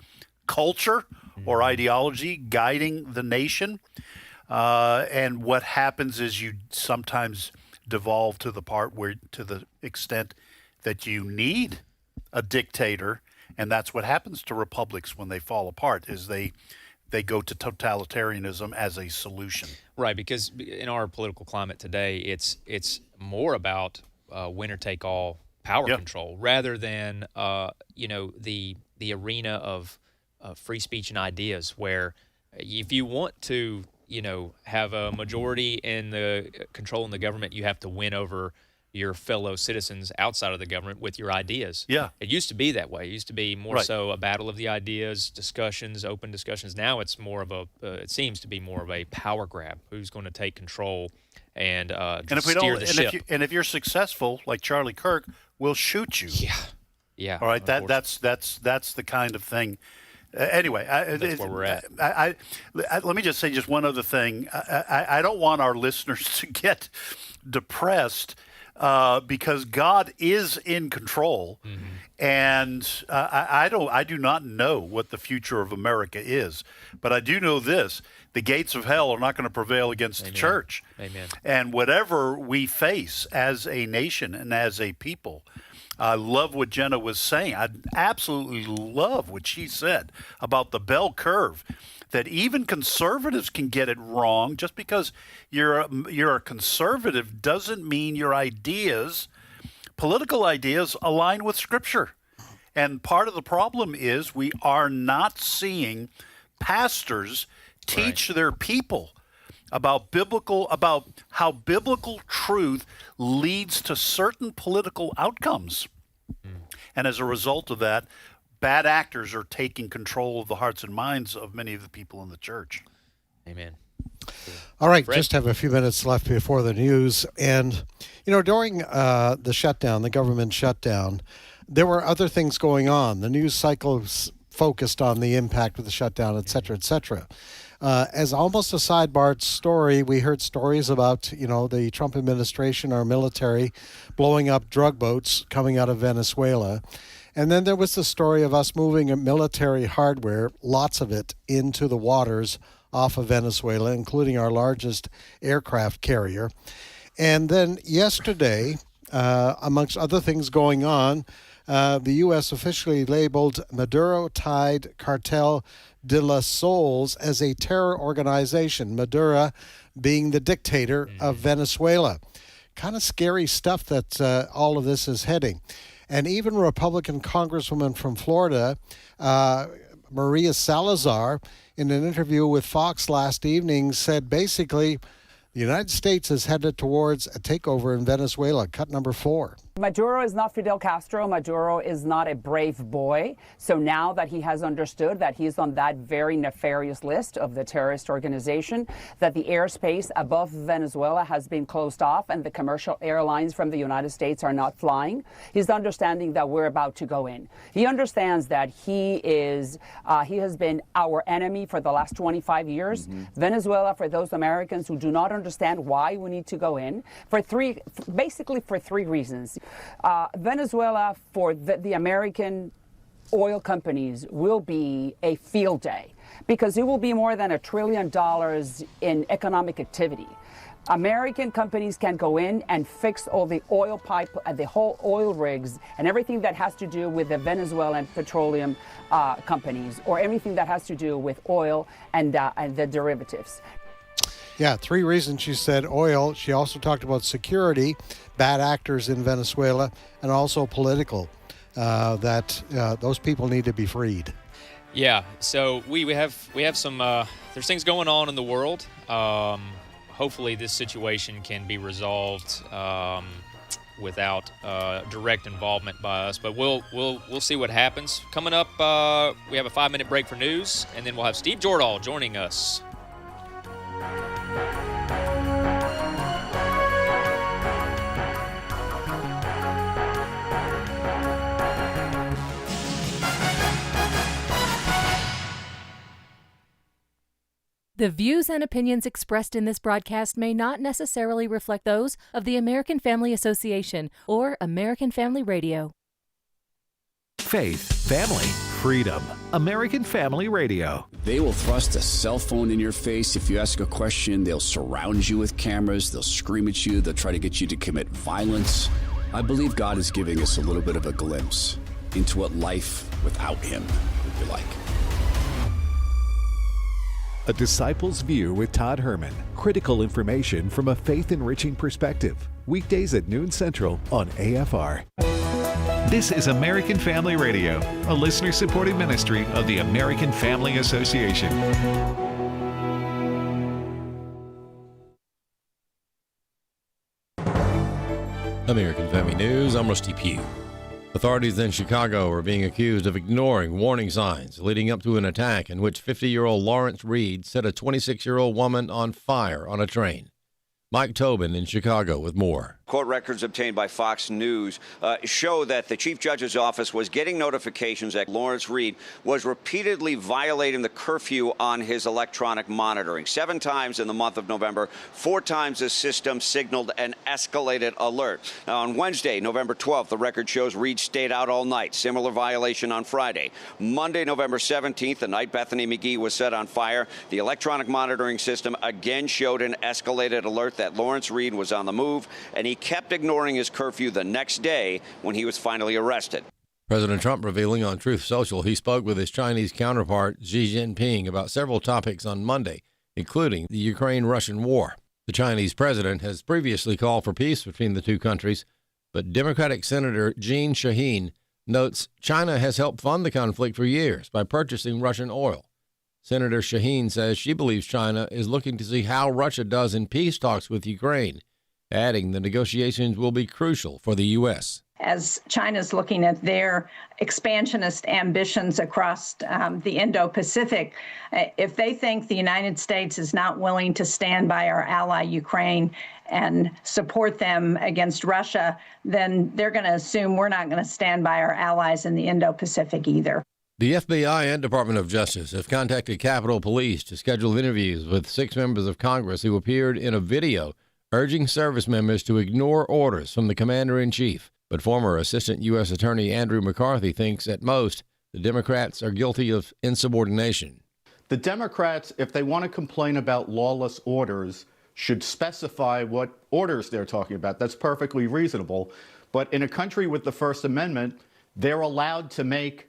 [SPEAKER 10] culture or ideology guiding the nation. And what happens is you sometimes devolve to the part where, to the extent that you need a dictator, and that's what happens to republics when they fall apart, is they go to totalitarianism as a solution.
[SPEAKER 13] Right, because in our political climate today, it's more about winner-take-all power control rather than the arena of free speech and ideas, where if you want to have a majority in the control in the government, you have to win over your fellow citizens outside of the government with your ideas.
[SPEAKER 10] Yeah.
[SPEAKER 13] It used to be that way. It used to be more so a battle of the ideas, discussions, open discussions. Now it's more of it seems to be more of a power grab. Who's going to take control and steer the ship?
[SPEAKER 10] If you're successful, like Charlie Kirk, we'll shoot you.
[SPEAKER 13] Yeah.
[SPEAKER 10] All right. That's the kind of thing. Anyway,
[SPEAKER 13] that's where we're at.
[SPEAKER 10] Let me just say just one other thing. I don't want our listeners to get depressed because God is in control, and I do not know what the future of America is, but I do know this: the gates of hell are not going to prevail against the church.
[SPEAKER 13] Amen.
[SPEAKER 10] And whatever we face as a nation and as a people. I love what Jenna was saying. I absolutely love what she said about the bell curve, that even conservatives can get it wrong. Just because you're a conservative doesn't mean your ideas, political ideas, align with Scripture. And part of the problem is we are not seeing pastors teach their people about how biblical truth leads to certain political outcomes. And as a result of that, bad actors are taking control of the hearts and minds of many of the people in the church.
[SPEAKER 13] Amen.
[SPEAKER 11] All right,
[SPEAKER 13] Fred?
[SPEAKER 11] just have a few minutes left before the news. And, during the shutdown, the government shutdown, there were other things going on. The news cycles focused on the impact of the shutdown, et cetera, et cetera. As almost a sidebar story, we heard stories about, the Trump administration, our military, blowing up drug boats coming out of Venezuela. And then there was the story of us moving military hardware, lots of it, into the waters off of Venezuela, including our largest aircraft carrier. And then yesterday, amongst other things going on, the U.S. officially labeled Maduro-tied Cartel de los Soles as a terror organization, Maduro being the dictator of Venezuela. Kind of scary stuff that all of this is heading. And even Republican Congresswoman from Florida, Maria Salazar, in an interview with Fox last evening, said basically the United States is headed towards a takeover in Venezuela, cut number 4.
[SPEAKER 19] Maduro is not Fidel Castro. Maduro is not a brave boy. So now that he has understood that he's on that very nefarious list of the terrorist organization, that the airspace above Venezuela has been closed off and the commercial airlines from the United States are not flying, he's understanding that we're about to go in. He understands that he has been our enemy for the last 25 years. Venezuela, for those Americans who do not understand why we need to go in, basically for three reasons. Venezuela, for the American oil companies, will be a field day because it will be more than $1 trillion in economic activity. American companies can go in and fix all the oil pipe, the whole oil rigs, and everything that has to do with the Venezuelan petroleum companies, or everything that has to do with oil and the derivatives.
[SPEAKER 11] Yeah, 3 reasons she said oil. She also talked about security, bad actors in Venezuela, and also political, that those people need to be freed.
[SPEAKER 13] Yeah, so we have some, there's things going on in the world. Hopefully this situation can be resolved without direct involvement by us, but we'll see what happens. Coming up, we have a 5-minute break for news, and then we'll have Steve Jordahl joining us.
[SPEAKER 20] The views and opinions expressed in this broadcast may not necessarily reflect those of the American Family Association or American Family Radio.
[SPEAKER 9] Faith, family, freedom. American Family Radio.
[SPEAKER 21] They will thrust a cell phone in your face. If you ask a question, they'll surround you with cameras. They'll scream at you. They'll try to get you to commit violence. I believe God is giving us a little bit of a glimpse into what life without Him would be like.
[SPEAKER 9] A Disciple's View with Todd Herman. Critical information from a faith-enriching perspective. Weekdays at noon Central on AFR. This is American Family Radio, a listener-supported ministry of the American Family Association.
[SPEAKER 1] American Family News, I'm Rusty Pugh. Authorities in Chicago are being accused of ignoring warning signs leading up to an attack in which 50-year-old Lawrence Reed set a 26-year-old woman on fire on a train. Mike Tobin in Chicago with more.
[SPEAKER 22] Court records obtained by Fox News show that the Chief Judge's office was getting notifications that Lawrence Reed was repeatedly violating the curfew on his electronic monitoring. 7 times in the month of November, 4 times the system signaled an escalated alert. Now, on Wednesday, November 12th, the record shows Reed stayed out all night. Similar violation on Friday. Monday, November 17th, the night Bethany McGee was set on fire, the electronic monitoring system again showed an escalated alert that Lawrence Reed was on the move, and he kept ignoring his curfew the next day when he was finally arrested.
[SPEAKER 1] President Trump revealing on Truth Social he spoke with his Chinese counterpart Xi Jinping about several topics on Monday, including the Ukraine-Russian war. The Chinese president has previously called for peace between the two countries, but Democratic Senator Jeanne Shaheen notes China has helped fund the conflict for years by purchasing Russian oil. Senator Shaheen says she believes China is looking to see how Russia does in peace talks with Ukraine, adding the negotiations will be crucial for the U.S.
[SPEAKER 23] As China's looking at their expansionist ambitions across the Indo-Pacific, if they think the United States is not willing to stand by our ally Ukraine and support them against Russia, then they're going to assume we're not going to stand by our allies in the Indo-Pacific either.
[SPEAKER 1] The FBI and Department of Justice have contacted Capitol Police to schedule interviews with 6 members of Congress who appeared in a video urging service members to ignore orders from the commander-in-chief. But former Assistant U.S. Attorney Andrew McCarthy thinks at most the Democrats are guilty of insubordination.
[SPEAKER 24] The Democrats, if they want to complain about lawless orders, should specify what orders they're talking about. That's perfectly reasonable. But in a country with the First Amendment, they're allowed to make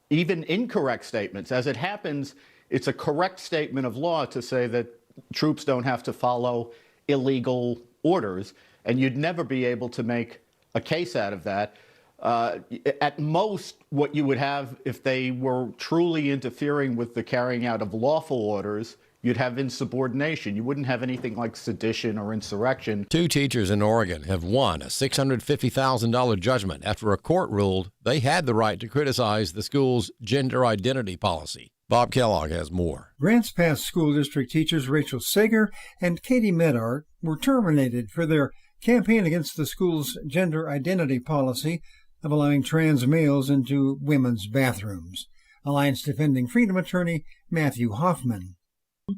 [SPEAKER 24] even incorrect statements. As it happens, it's a correct statement of law to say that troops don't have to follow illegal orders, and you'd never be able to make a case out of that. At most, what you would have if they were truly interfering with the carrying out of lawful orders, you'd have insubordination. You wouldn't have anything like sedition or insurrection.
[SPEAKER 1] 2 teachers in Oregon have won a $650,000 judgment after a court ruled they had the right to criticize the school's gender identity policy. Bob Kellogg has more.
[SPEAKER 25] Grants Pass School District teachers Rachel Sager and Katie Medart were terminated for their campaign against the school's gender identity policy of allowing trans males into women's bathrooms. Alliance Defending Freedom attorney Matthew Hoffman.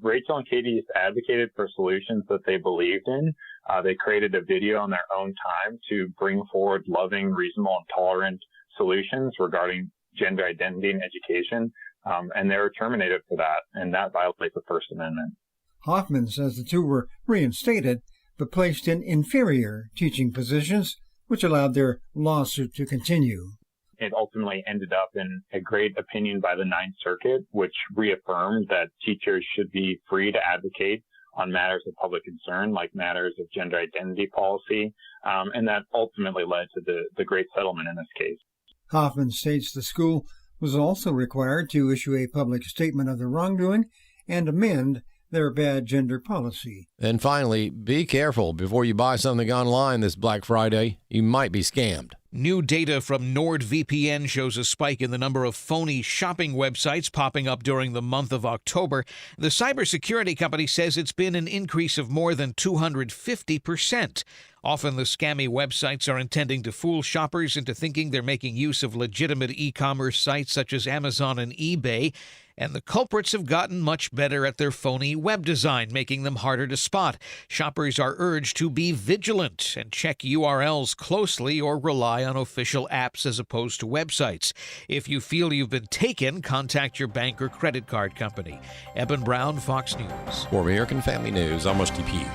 [SPEAKER 26] Rachel and Katie advocated for solutions that they believed in. They created a video on their own time to bring forward loving, reasonable, and tolerant solutions regarding gender identity and education, and they were terminated for that, and that violates the First Amendment.
[SPEAKER 25] Hoffman says the 2 were reinstated, but placed in inferior teaching positions, which allowed their lawsuit to continue.
[SPEAKER 26] It ultimately ended up in a great opinion by the Ninth Circuit, which reaffirmed that teachers should be free to advocate on matters of public concern, like matters of gender identity policy, and that ultimately led to the great settlement in this case.
[SPEAKER 25] Hoffman states the school was also required to issue a public statement of the wrongdoing and amend their bad gender policy.
[SPEAKER 1] And finally, be careful before you buy something online this Black Friday. You might be scammed.
[SPEAKER 27] New data from NordVPN shows a spike in the number of phony shopping websites popping up during the month of October. The cybersecurity company says it's been an increase of more than 250%. Often the scammy websites are intending to fool shoppers into thinking they're making use of legitimate e-commerce sites such as Amazon and eBay. And the culprits have gotten much better at their phony web design, making them harder to spot. Shoppers are urged to be vigilant and check URLs closely or rely on official apps as opposed to websites. If you feel you've been taken, contact your bank or credit card company. Eben Brown, Fox News.
[SPEAKER 1] For American Family News, I'm Steve Pugh.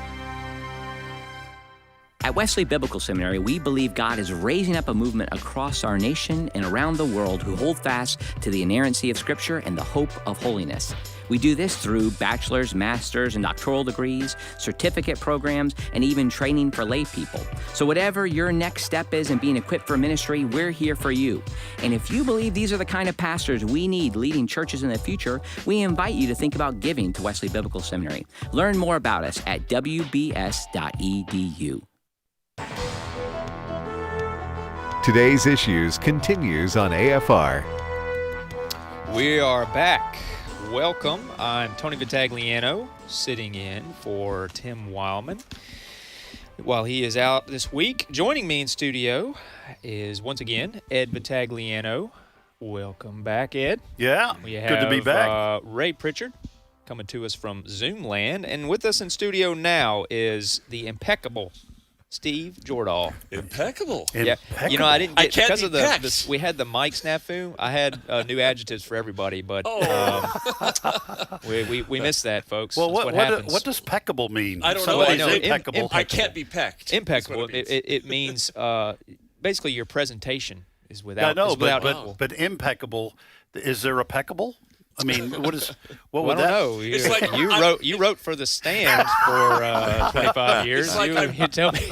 [SPEAKER 2] At Wesley Biblical Seminary, we believe God is raising up a movement across our nation and around the world who hold fast to the inerrancy of Scripture and the hope of holiness. We do this through bachelor's, master's, and doctoral degrees, certificate programs, and even training for lay people. So whatever your next step is in being equipped for ministry, we're here for you. And if you believe these are the kind of pastors we need leading churches in the future, we invite you to think about giving to Wesley Biblical Seminary. Learn more about us at wbs.edu.
[SPEAKER 9] Today's Issues continues on AFR.
[SPEAKER 13] We are back. Welcome. I'm Tony Vitagliano, sitting in for Tim Wildmon while he is out this week. Joining me in studio is, once again, Ed Vitagliano. Welcome back, Ed.
[SPEAKER 10] Yeah, good to be back.
[SPEAKER 13] Ray Pritchard coming to us from Zoom land. And with us in studio now is the impeccable Steve Jordahl.
[SPEAKER 3] Impeccable.
[SPEAKER 13] Yeah. You know, I didn't get,
[SPEAKER 3] can't
[SPEAKER 13] because
[SPEAKER 3] be
[SPEAKER 13] of the we had the mic snafu, I had new adjectives for everybody, but we missed that, folks.
[SPEAKER 10] Well,
[SPEAKER 13] That's what happens.
[SPEAKER 10] What does peckable mean?
[SPEAKER 3] I don't know.
[SPEAKER 10] Somebody's
[SPEAKER 3] I
[SPEAKER 10] impeccable.
[SPEAKER 3] I can't be pecked.
[SPEAKER 13] Impeccable. It means basically your presentation is without equal.
[SPEAKER 10] But impeccable, is there a peckable? I mean, what would
[SPEAKER 13] I
[SPEAKER 10] that?
[SPEAKER 13] don't know. You wrote for The Stand for 25 years. You tell me.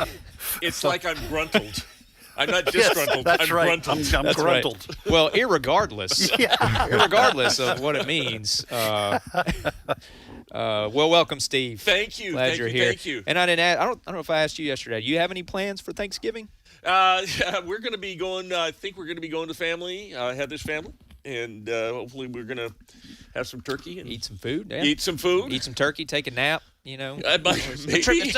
[SPEAKER 3] It's like I'm gruntled. I'm not disgruntled.
[SPEAKER 10] That's
[SPEAKER 3] I'm
[SPEAKER 10] right.
[SPEAKER 3] gruntled.
[SPEAKER 10] I'm gruntled.
[SPEAKER 13] Right. Well, irregardless of what it means. Well, welcome, Steve.
[SPEAKER 3] Thank you.
[SPEAKER 13] Glad you're here.
[SPEAKER 3] Thank you.
[SPEAKER 13] And I don't know if I asked you yesterday. Do you have any plans for Thanksgiving?
[SPEAKER 3] We're going to be going. I think we're going to be going to family, Heather's family. And hopefully we're going to have some turkey. And
[SPEAKER 13] eat some food. Yeah.
[SPEAKER 3] Eat some food.
[SPEAKER 13] Eat some turkey. Take a nap, you know.
[SPEAKER 3] It's
[SPEAKER 13] a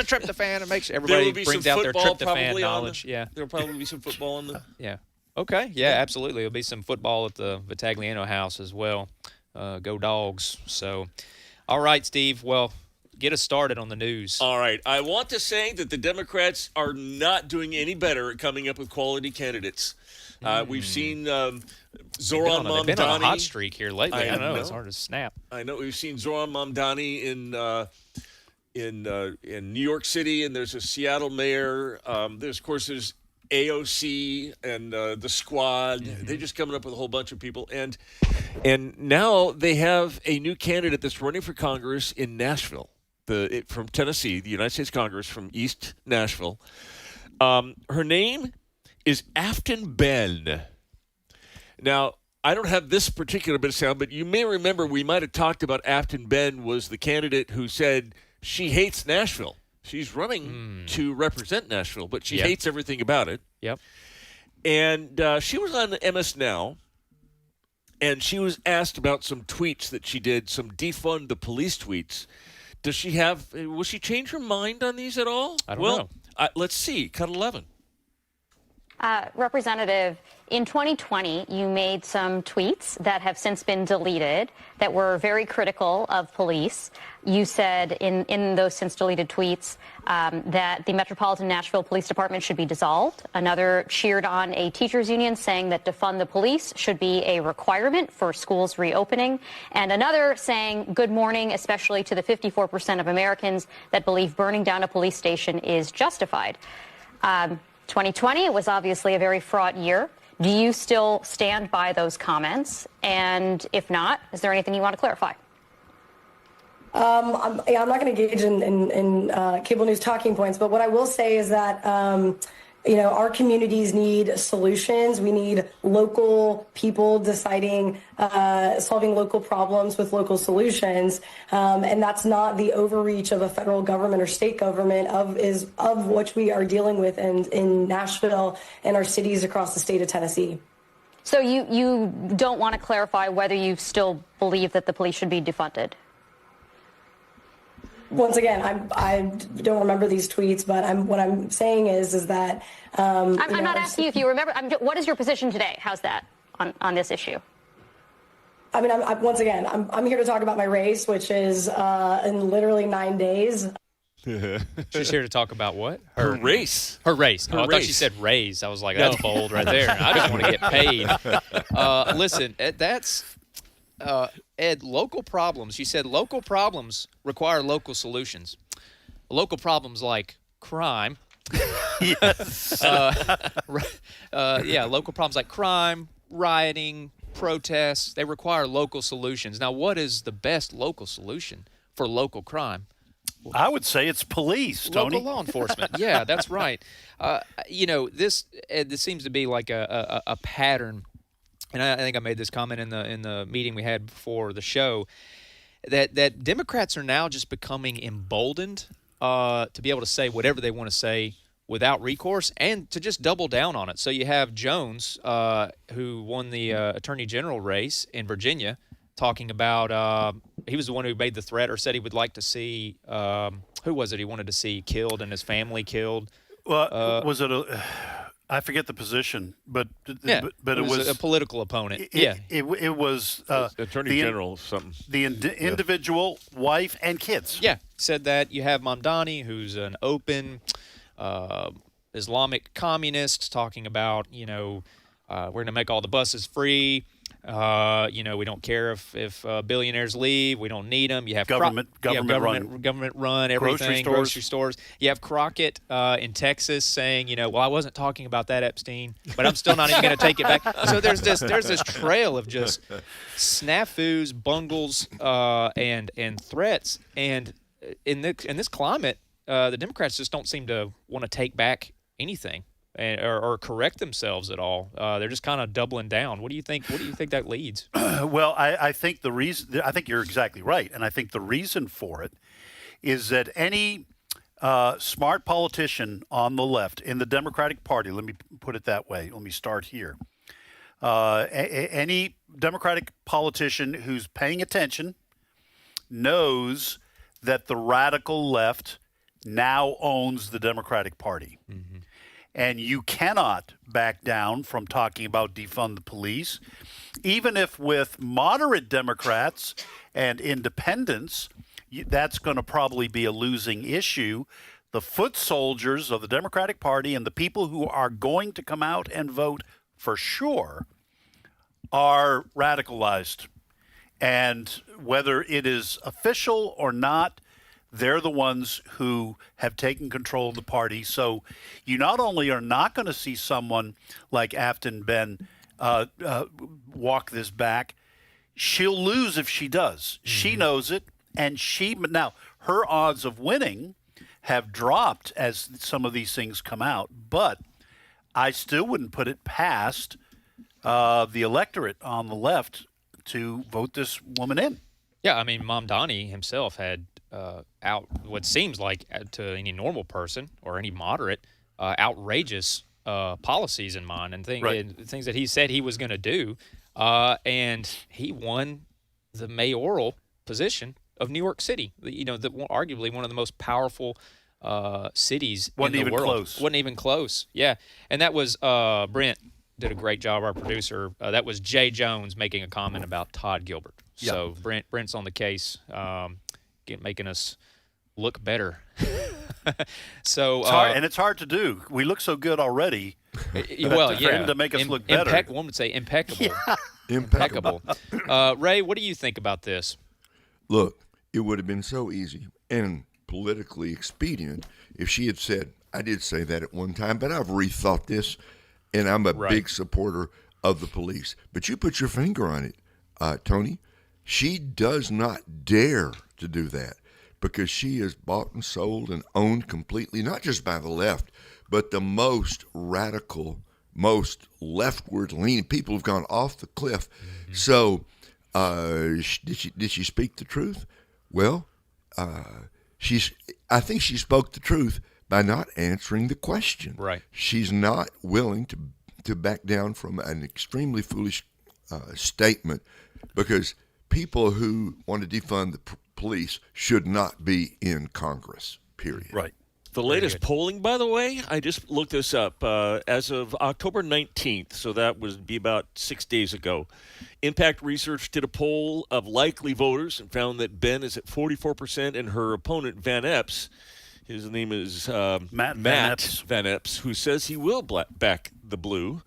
[SPEAKER 13] tryptophan. It makes everybody brings out their tryptophan knowledge. Yeah.
[SPEAKER 3] There'll probably be some football on the...
[SPEAKER 13] Yeah. Okay. Yeah, absolutely. There'll be some football at the Vitagliano house as well. Go Dogs. So, all right, Steve. Well, get us started on the news.
[SPEAKER 3] All right. I want to say that the Democrats are not doing any better at coming up with quality candidates. We've seen Zoran Mamdani.
[SPEAKER 13] They've been on a hot streak here lately. I know. It's hard to snap.
[SPEAKER 3] I know. We've seen Zoran Mamdani in New York City, and there's a Seattle mayor. There's AOC and the Squad. Mm-hmm. They're just coming up with a whole bunch of people. And now they have a new candidate that's running for Congress in Nashville, from Tennessee, the United States Congress from East Nashville. Her name is Afton Ben. Now, I don't have this particular bit of sound, but you may remember we might have talked about Afton Ben was the candidate who said she hates Nashville. She's running to represent Nashville, but she hates everything about it.
[SPEAKER 13] Yep.
[SPEAKER 3] And she was on MS Now, and she was asked about some tweets that she did, some defund the police tweets. Will she change her mind on these at all?
[SPEAKER 13] I don't know.
[SPEAKER 3] Let's see. Cut 11.
[SPEAKER 4] Representative, in 2020, you made some tweets that have since been deleted that were very critical of police. You said in those since deleted tweets that the Metropolitan Nashville Police Department should be dissolved. Another cheered on a teachers union saying that defund the police should be a requirement for schools reopening. And another saying good morning, especially to the 54% of Americans that believe burning down a police station is justified. 2020 was obviously a very fraught year. Do you still stand by those comments? And if not, is there anything you want to clarify?
[SPEAKER 5] I'm not going to engage in cable news talking points, but what I will say is that our communities need solutions. We need local people deciding, solving local problems with local solutions. And that's not the overreach of a federal government or state government of which we are dealing with in Nashville and our cities across the state of Tennessee.
[SPEAKER 4] So you don't want to clarify whether you still believe that the police should be defunded?
[SPEAKER 5] Once again, I don't remember these tweets, but what I'm saying is that
[SPEAKER 4] I'm not asking you if you remember. What is your position today? How's that on this issue?
[SPEAKER 5] I mean, once again, I'm here to talk about my race, which is in literally 9 days.
[SPEAKER 13] She's here to talk about what?
[SPEAKER 3] Her race.
[SPEAKER 13] Her race.
[SPEAKER 3] Her
[SPEAKER 13] I thought
[SPEAKER 3] race.
[SPEAKER 13] she said raise. I was like, that's bold right there. I just want to get paid. Listen, that's Ed. Local problems. You said local problems require local solutions. Local problems like crime.
[SPEAKER 10] Yes.
[SPEAKER 13] Local problems like crime, rioting, protests. They require local solutions. Now, what is the best local solution for local crime?
[SPEAKER 10] I would say it's police, Tony.
[SPEAKER 13] Local law enforcement. Yeah, that's right. This seems to be like a pattern, and I think I made this comment in the meeting we had before the show, that Democrats are now just becoming emboldened to be able to say whatever they want to say without recourse and to just double down on it. So you have Jones, who won the Attorney General race in Virginia, talking about he was the one who made the threat or said he would like to see who was it he wanted to see killed and his family killed.
[SPEAKER 10] Well, was it I forget the position, but it was
[SPEAKER 13] a political opponent.
[SPEAKER 10] It was
[SPEAKER 3] Attorney General something.
[SPEAKER 10] The individual, wife, and kids.
[SPEAKER 13] Yeah, said that. You have Mamdani, who's an open Islamic communist, talking about we're going to make all the buses free. We don't care if billionaires leave. We don't need them. You have
[SPEAKER 10] government
[SPEAKER 13] run everything. Grocery stores. You have Crockett in Texas saying, I wasn't talking about that, Epstein, but I'm still not even going to take it back. So there's this trail of just snafus, bungles, and threats. And in this climate, the Democrats just don't seem to want to take back anything. Or correct themselves at all. They're just kind of doubling down. What do you think that leads?
[SPEAKER 10] Well, I think the reason. I think you're exactly right, and I think the reason for it is that any smart politician on the left in the Democratic Party. Let me put it that way. Let me start here. Any Democratic politician who's paying attention knows that the radical left now owns the Democratic Party. Mm-hmm. And you cannot back down from talking about defund the police, even if with moderate Democrats and independents, that's going to probably be a losing issue. The foot soldiers of the Democratic Party and the people who are going to come out and vote for sure are radicalized. And whether it is official or not, they're the ones who have taken control of the party. So you not only are not going to see someone like Afton Ben walk this back, she'll lose if she does. Mm-hmm. She knows it, and now her odds of winning have dropped as some of these things come out. But I still wouldn't put it past the electorate on the left to vote this woman in.
[SPEAKER 13] Yeah, I mean, Mamdani himself had out what seems like to any normal person or any moderate outrageous policies in mind and things that he said he was going to do, and he won the mayoral position of New York City. Arguably one of the most powerful cities in the world. Wasn't even close. Yeah, and that was Brent did a great job. Our producer. That was Jay Jones making a comment about Todd Gilbert. Yep. So Brent's on the case. Making us look better. So
[SPEAKER 10] it's hard to do. We look so good already.
[SPEAKER 13] Well,
[SPEAKER 10] for him to make us look better.
[SPEAKER 13] One would say impeccable.
[SPEAKER 12] Yeah. Impeccable.
[SPEAKER 13] Ray, what do you think about this?
[SPEAKER 12] Look, it would have been so easy and politically expedient if she had said, I did say that at one time, but I've rethought this, and I'm a big supporter of the police. But you put your finger on it, Tony. She does not dare to do that because she is bought and sold and owned completely, not just by the left, but the most radical, most leftward leaning people have gone off the cliff. Mm-hmm. So did she speak the truth? Well, I think she spoke the truth by not answering the question.
[SPEAKER 13] Right.
[SPEAKER 12] She's not willing to back down from an extremely foolish statement because people who want to defund the police should not be in Congress, period.
[SPEAKER 10] Right.
[SPEAKER 3] The latest polling, by the way, I just looked this up. As of October 19th, so that would be about 6 days ago, Impact Research did a poll of likely voters and found that Ben is at 44% and her opponent, Van Epps, his name is Matt Van Epps, who says he will back the blue.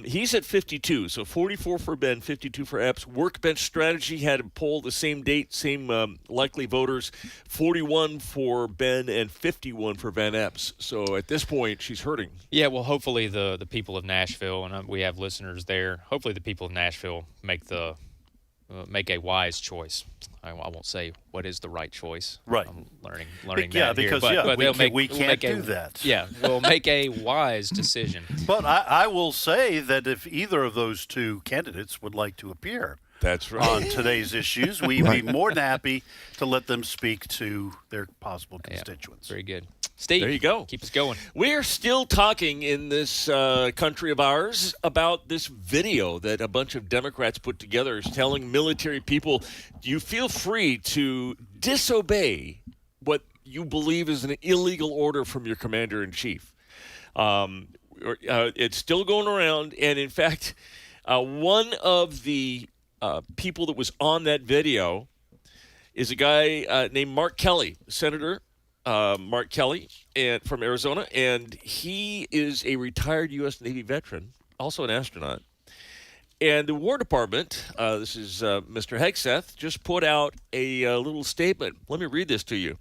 [SPEAKER 3] He's at 52, so 44 for Ben, 52 for Epps. Workbench Strategy had a poll the same date, same likely voters, 41 for Ben and 51 for Van Epps. So at this point, she's hurting.
[SPEAKER 13] Yeah, well, hopefully the people of Nashville, and we have listeners there, hopefully the people of Nashville make a wise choice. I won't say what is the right choice.
[SPEAKER 10] Right.
[SPEAKER 13] I'm learning
[SPEAKER 10] yeah,
[SPEAKER 13] that
[SPEAKER 10] because
[SPEAKER 13] here. But
[SPEAKER 10] we can't do that.
[SPEAKER 13] Yeah, we'll make a wise decision.
[SPEAKER 10] But I will say that if either of those two candidates would like to appear
[SPEAKER 3] That's right.
[SPEAKER 10] on today's issues, we'd be more than happy to let them speak to their possible constituents.
[SPEAKER 13] Very good. Steve,
[SPEAKER 3] there you go.
[SPEAKER 13] Keep us going.
[SPEAKER 3] We're still talking in this country of ours about this video that a bunch of Democrats put together telling military people, you feel free to disobey what you believe is an illegal order from your commander-in-chief. It's still going around, and in fact, one of the people that was on that video is a guy named Mark Kelly, Senator Mark Kelly from Arizona, and he is a retired U.S. Navy veteran, also an astronaut. And the War Department, this is Mr. Hegseth, just put out a little statement. Let me read this to you.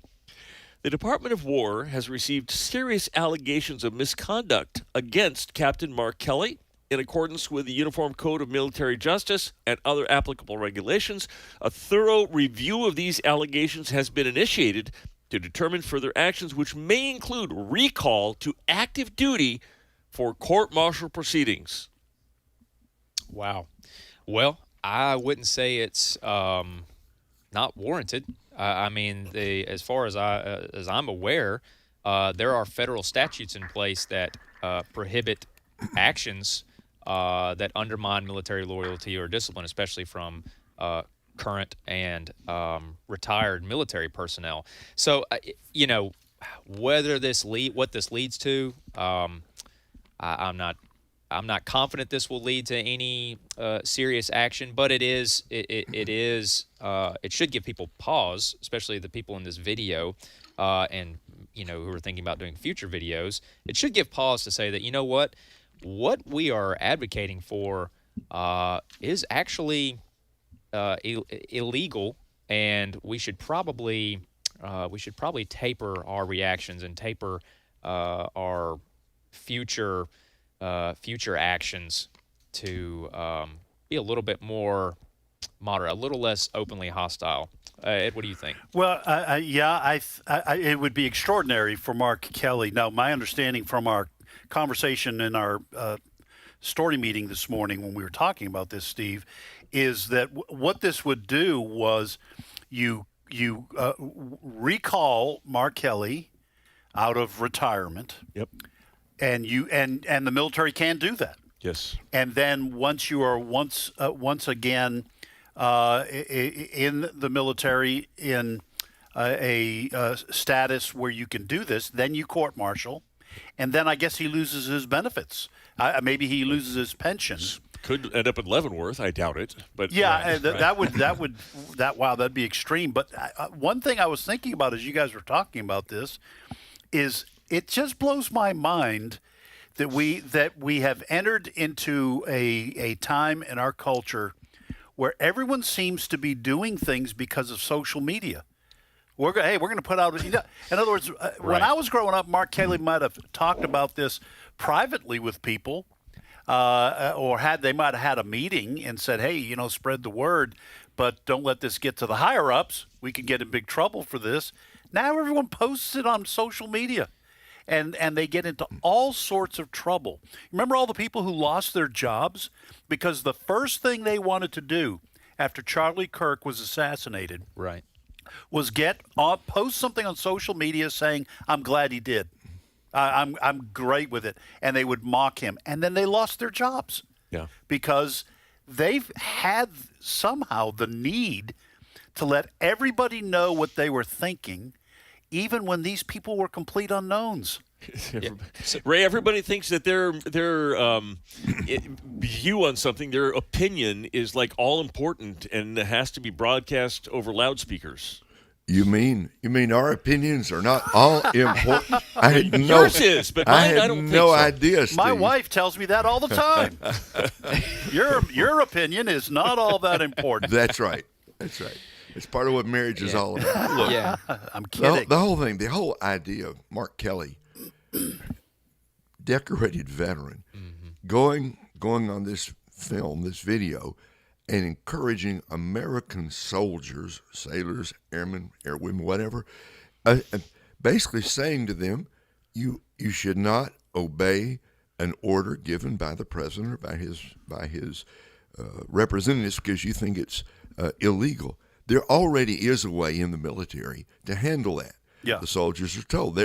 [SPEAKER 3] The Department of War has received serious allegations of misconduct against Captain Mark Kelly. In accordance with the Uniform Code of Military Justice and other applicable regulations, a thorough review of these allegations has been initiated to determine further actions, which may include recall to active duty for court-martial proceedings.
[SPEAKER 13] Wow. Well, I wouldn't say it's not warranted. I mean, as far as I'm aware, there are federal statutes in place that prohibit actions that undermine military loyalty or discipline, especially from current and retired military personnel. So, whether what this leads to, I'm not confident this will lead to any serious action, but it should give people pause, especially the people in this video, and who are thinking about doing future videos. It should give pause to say that what we are advocating for is actually illegal, and we should probably taper our reactions and taper our future actions to be a little bit more moderate, a little less openly hostile. Ed, what do you think?
[SPEAKER 10] Well, it would be extraordinary for Mark Kelly. Now, my understanding from our conversation in our story meeting this morning when we were talking about this, Steve, is that what this would do was you recall Mark Kelly out of retirement.
[SPEAKER 3] Yep.
[SPEAKER 10] And and the military can do that.
[SPEAKER 3] Yes.
[SPEAKER 10] And then once you are once again in the military in a status where you can do this, then you court-martial, and then I guess he loses his benefits. Maybe he loses his pension.
[SPEAKER 3] Could end up in Leavenworth. I doubt it. But
[SPEAKER 10] yeah, that'd be extreme. But one thing I was thinking about as you guys were talking about this is it just blows my mind that we have entered into a time in our culture where everyone seems to be doing things because of social media. We're going to put out. In other words, when I was growing up, Mark Kelly might have talked about this privately with people, or they might have had a meeting and said, "Hey, spread the word, but don't let this get to the higher ups. We could get in big trouble for this." Now everyone posts it on social media, and they get into all sorts of trouble. Remember all the people who lost their jobs because the first thing they wanted to do after Charlie Kirk was assassinated,
[SPEAKER 13] right,
[SPEAKER 10] was post something on social media saying, "I'm glad he did. I'm great with it," and they would mock him, and then they lost their jobs.
[SPEAKER 3] Yeah,
[SPEAKER 10] because they've had somehow the need to let everybody know what they were thinking even when these people were complete unknowns.
[SPEAKER 3] Ray, everybody thinks that their view on something, their opinion, is like all important and has to be broadcast over loudspeakers.
[SPEAKER 12] You mean our opinions are not all important? I had
[SPEAKER 3] Yours is, but mine, I don't think so.
[SPEAKER 12] idea, Steve.
[SPEAKER 10] My wife tells me that all the time. Your opinion is not all that important.
[SPEAKER 12] That's right. It's part of what marriage is all about. Look,
[SPEAKER 10] Yeah, I'm kidding.
[SPEAKER 12] The whole thing, the whole idea of Mark Kelly, decorated veteran, going on this film, this video, and encouraging American soldiers, sailors, airmen, airwomen, whatever, basically saying to them, you should not obey an order given by the president or by his representatives because you think it's illegal. There already is a way in the military to handle that.
[SPEAKER 10] Yeah.
[SPEAKER 12] The soldiers are told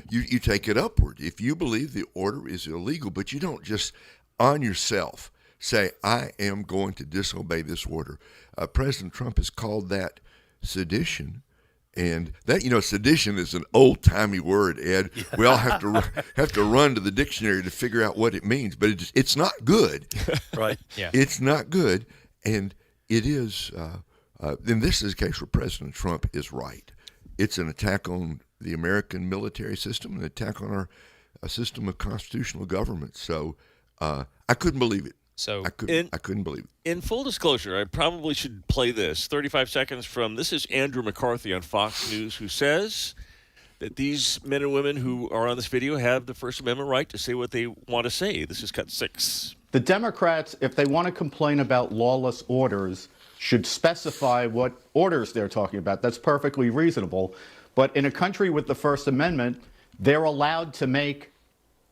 [SPEAKER 12] you take it upward. If you believe the order is illegal, but you don't just on yourself say, I am going to disobey this order. President Trump has called that sedition. And that, sedition is an old-timey word, Ed. We all have to run to the dictionary to figure out what it means, but it's not good.
[SPEAKER 10] Right.
[SPEAKER 13] Yeah.
[SPEAKER 12] It's not good, and it is. And this is a case where President Trump is right. It's an attack on the American military system, an attack on our system of constitutional government. So I couldn't believe it.
[SPEAKER 13] So
[SPEAKER 12] I couldn't believe it.
[SPEAKER 3] In full disclosure, I probably should play this 35 seconds from, this is Andrew McCarthy on Fox News, who says that these men and women who are on this video have the First Amendment right to say what they want to say. This is cut 6.
[SPEAKER 24] The Democrats, if they want to complain about lawless orders, should specify what orders they're talking about. That's perfectly reasonable. But in a country with the First Amendment, they're allowed to make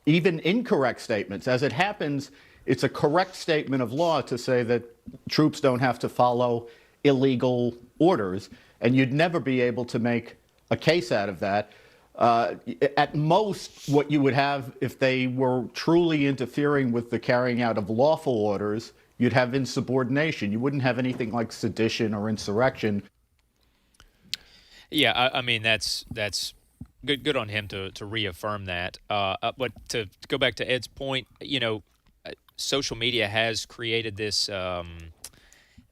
[SPEAKER 24] even incorrect statements. As it happens, it's a correct statement of law to say that troops don't have to follow illegal orders, and you'd never be able to make a case out of that. At most, what you would have if they were truly interfering with the carrying out of lawful orders, you'd have insubordination. You wouldn't have anything like sedition or insurrection.
[SPEAKER 13] Yeah, I mean, that's good on him to reaffirm that. But to go back to Ed's point, social media has created this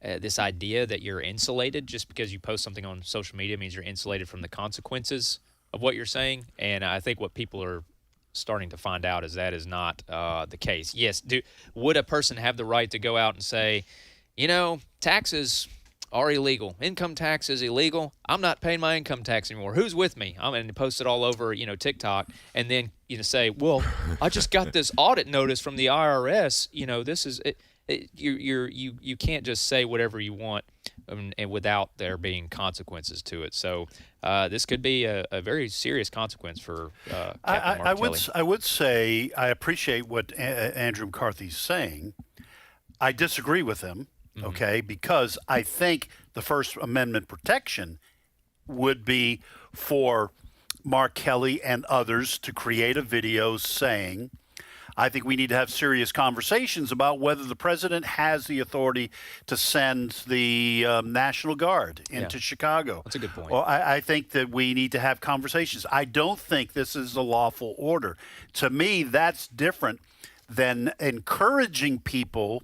[SPEAKER 13] this idea that you're insulated. Just because you post something on social media means you're insulated from the consequences of what you're saying. And I think what people are starting to find out is that is not the case. Yes, would a person have the right to go out and say, taxes are illegal. Income tax is illegal. I'm not paying my income tax anymore. Who's with me? I'm going to post it all over, TikTok, and then say, well, I just got this audit notice from the IRS. This is it. You can't just say whatever you want and without there being consequences to it. So this could be a very serious consequence for Captain Mark Kelly.
[SPEAKER 10] I would say I appreciate what Andrew McCarthy's saying. I disagree with him. Okay, because I think the First Amendment protection would be for Mark Kelly and others to create a video saying, I think we need to have serious conversations about whether the president has the authority to send the National Guard into Chicago.
[SPEAKER 13] That's a good point.
[SPEAKER 10] Well, I think that we need to have conversations. I don't think this is a lawful order. To me, that's different than encouraging people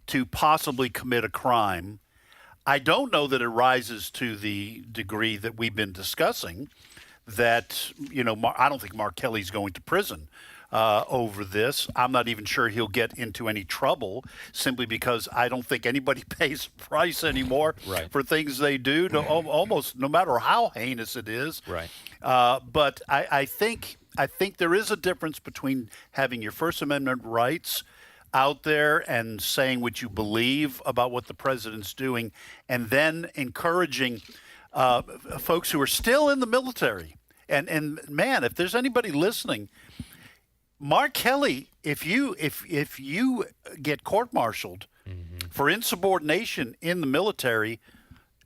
[SPEAKER 10] to possibly commit a crime. I don't know that it rises to the degree that we've been discussing, that, I don't think Mark Kelly's going to prison over this. I'm not even sure he'll get into any trouble simply because I don't think anybody pays a price anymore for things they do, almost no matter how heinous it is.
[SPEAKER 13] Right.
[SPEAKER 10] But I think there is a difference between having your First Amendment rights out there and saying what you believe about what the president's doing, and then encouraging folks who are still in the military. And man, if there's anybody listening, Mark Kelly, if you get court-martialed for insubordination in the military,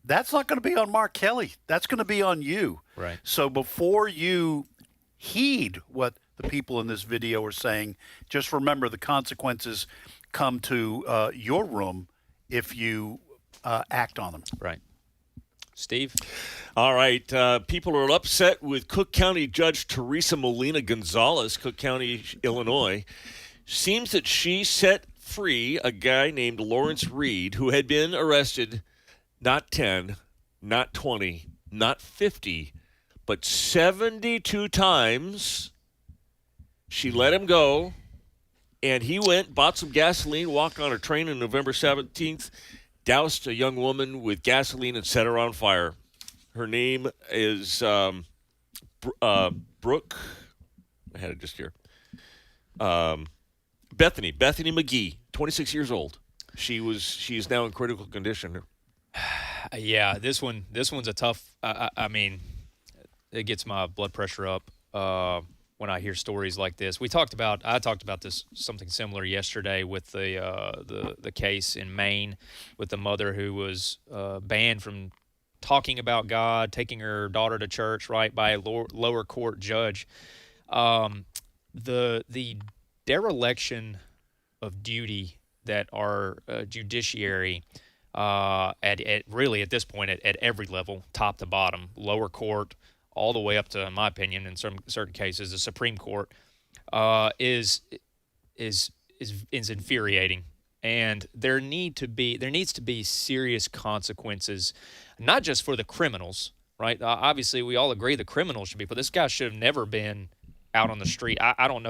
[SPEAKER 10] that's not going to be on Mark Kelly. That's going to be on you.
[SPEAKER 13] Right.
[SPEAKER 10] So before you heed what the people in this video are saying, just remember the consequences come to your room if you act on them.
[SPEAKER 13] Right. Steve?
[SPEAKER 3] All right. People are upset with Cook County Judge Teresa Molina Gonzalez, Cook County, Illinois. Seems that she set free a guy named Lawrence Reed, who had been arrested not 10, not 20, not 50, but 72 times. She let him go, and he went, bought some gasoline, walked on a train on November 17th, doused a young woman with gasoline and set her on fire. Her name is Brooke. I had it just here. Bethany McGee, 26 years old. She is now in critical condition.
[SPEAKER 13] Yeah, this one's a tough. I mean, it gets my blood pressure up when I hear stories like this. I talked about this something similar yesterday with the case in Maine with the mother who was banned from talking about God, taking her daughter to church, right, by a lower court judge. The dereliction of duty that our judiciary at really at this point at every level, top to bottom, lower court, all the way up to, in my opinion, in certain cases, the Supreme Court, is infuriating. And there needs to be serious consequences, not just for the criminals, right? Obviously, we all agree the criminals should be, but this guy should have never been out on the street. I don't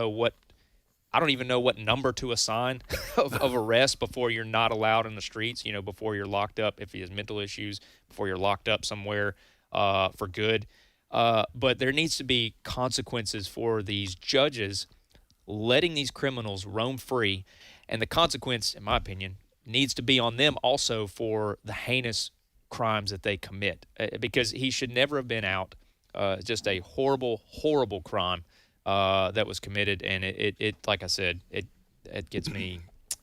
[SPEAKER 13] even know what number to assign of arrest before you're not allowed in the streets, before you're locked up, if he has mental issues, before you're locked up somewhere for good. But there needs to be consequences for these judges letting these criminals roam free. And the consequence, in my opinion, needs to be on them also for the heinous crimes that they commit. Because he should never have been out. Just a horrible, horrible crime that was committed. And it like I said, it gets me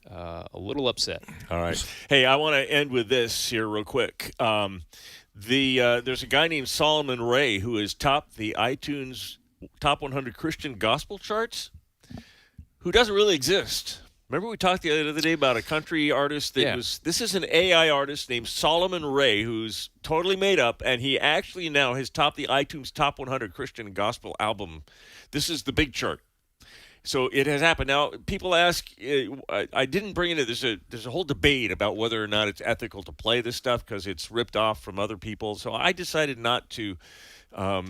[SPEAKER 13] a little upset.
[SPEAKER 3] All right. Hey, I want to end with this here real quick. There's a guy named Solomon Ray who has topped the iTunes Top 100 Christian Gospel charts, who doesn't really exist. Remember we talked the other day about a country artist this is an AI artist named Solomon Ray who's totally made up, and he actually now has topped the iTunes Top 100 Christian Gospel album. This is the big chart. So it has happened. Now, people ask, I didn't bring it in. There's a whole debate about whether or not it's ethical to play this stuff because it's ripped off from other people. So I decided not to play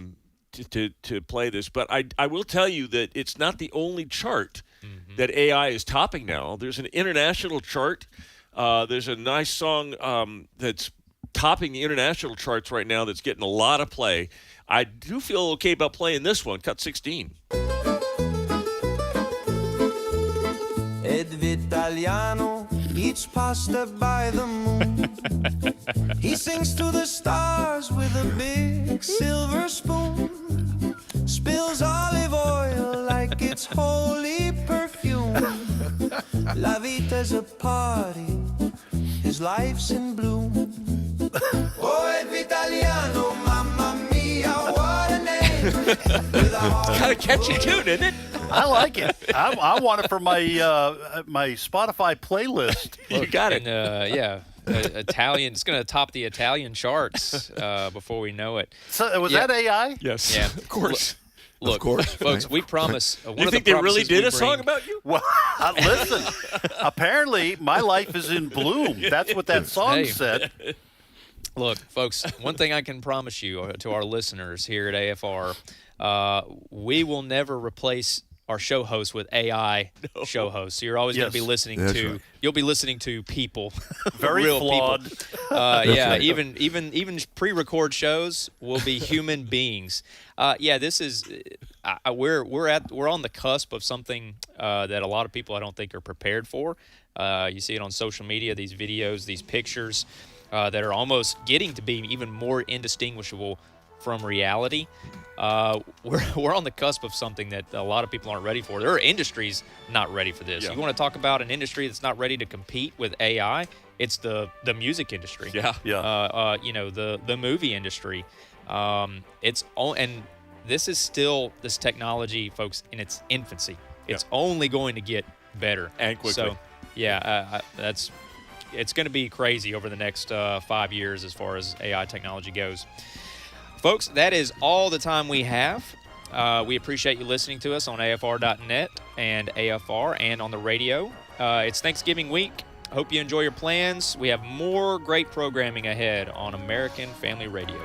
[SPEAKER 3] this. But I will tell you that it's not the only chart that AI is topping now. There's an international chart. There's a nice song that's topping the international charts right now that's getting a lot of play. I do feel okay about playing this one, cut 16.
[SPEAKER 6] Ed Vitaliano eats pasta by the moon. He sings to the stars with a big silver spoon. Spills olive oil like it's holy perfume. La Vita's a party, his life's in bloom. Oh, Ed Vitaliano, mamma mia, what a name.
[SPEAKER 3] Kind of catchy tune, isn't it?
[SPEAKER 10] I like it. I want it for my my Spotify playlist.
[SPEAKER 3] You got it.
[SPEAKER 13] And, Italian. It's going to top the Italian charts before we know it.
[SPEAKER 10] So was that AI?
[SPEAKER 3] Yes.
[SPEAKER 13] Yeah.
[SPEAKER 3] Of course.
[SPEAKER 13] Look,
[SPEAKER 12] of course,
[SPEAKER 13] folks, we promise.
[SPEAKER 3] You think they really did a song about you?
[SPEAKER 10] Well, listen. Apparently, my life is in bloom. That's what that song said.
[SPEAKER 13] Look, folks, one thing I can promise you to our listeners here at AFR, we will never replace our show host with AI show hosts. So you're always going to be listening to you'll be listening to people,
[SPEAKER 10] very
[SPEAKER 13] real
[SPEAKER 10] flawed.
[SPEAKER 13] People. Yeah, even pre-record shows will be human beings. This is we're on the cusp of something that a lot of people I don't think are prepared for. You see it on social media, these videos, these pictures that are almost getting to be even more indistinguishable from reality. We're on the cusp of something that a lot of people aren't ready for. There are industries not ready for this.
[SPEAKER 3] Yeah.
[SPEAKER 13] You want to talk about an industry that's not ready to compete with AI? It's the music industry. The movie industry. And this is still this technology, folks, in its infancy. It's only going to get better
[SPEAKER 3] and quickly.
[SPEAKER 13] So, that's. it's going to be crazy over the next 5 years as far as AI technology goes. Folks, that is all the time we have. We appreciate you listening to us on AFR.net and AFR and on the radio. It's Thanksgiving week. Hope you enjoy your plans. We have more great programming ahead on American Family Radio.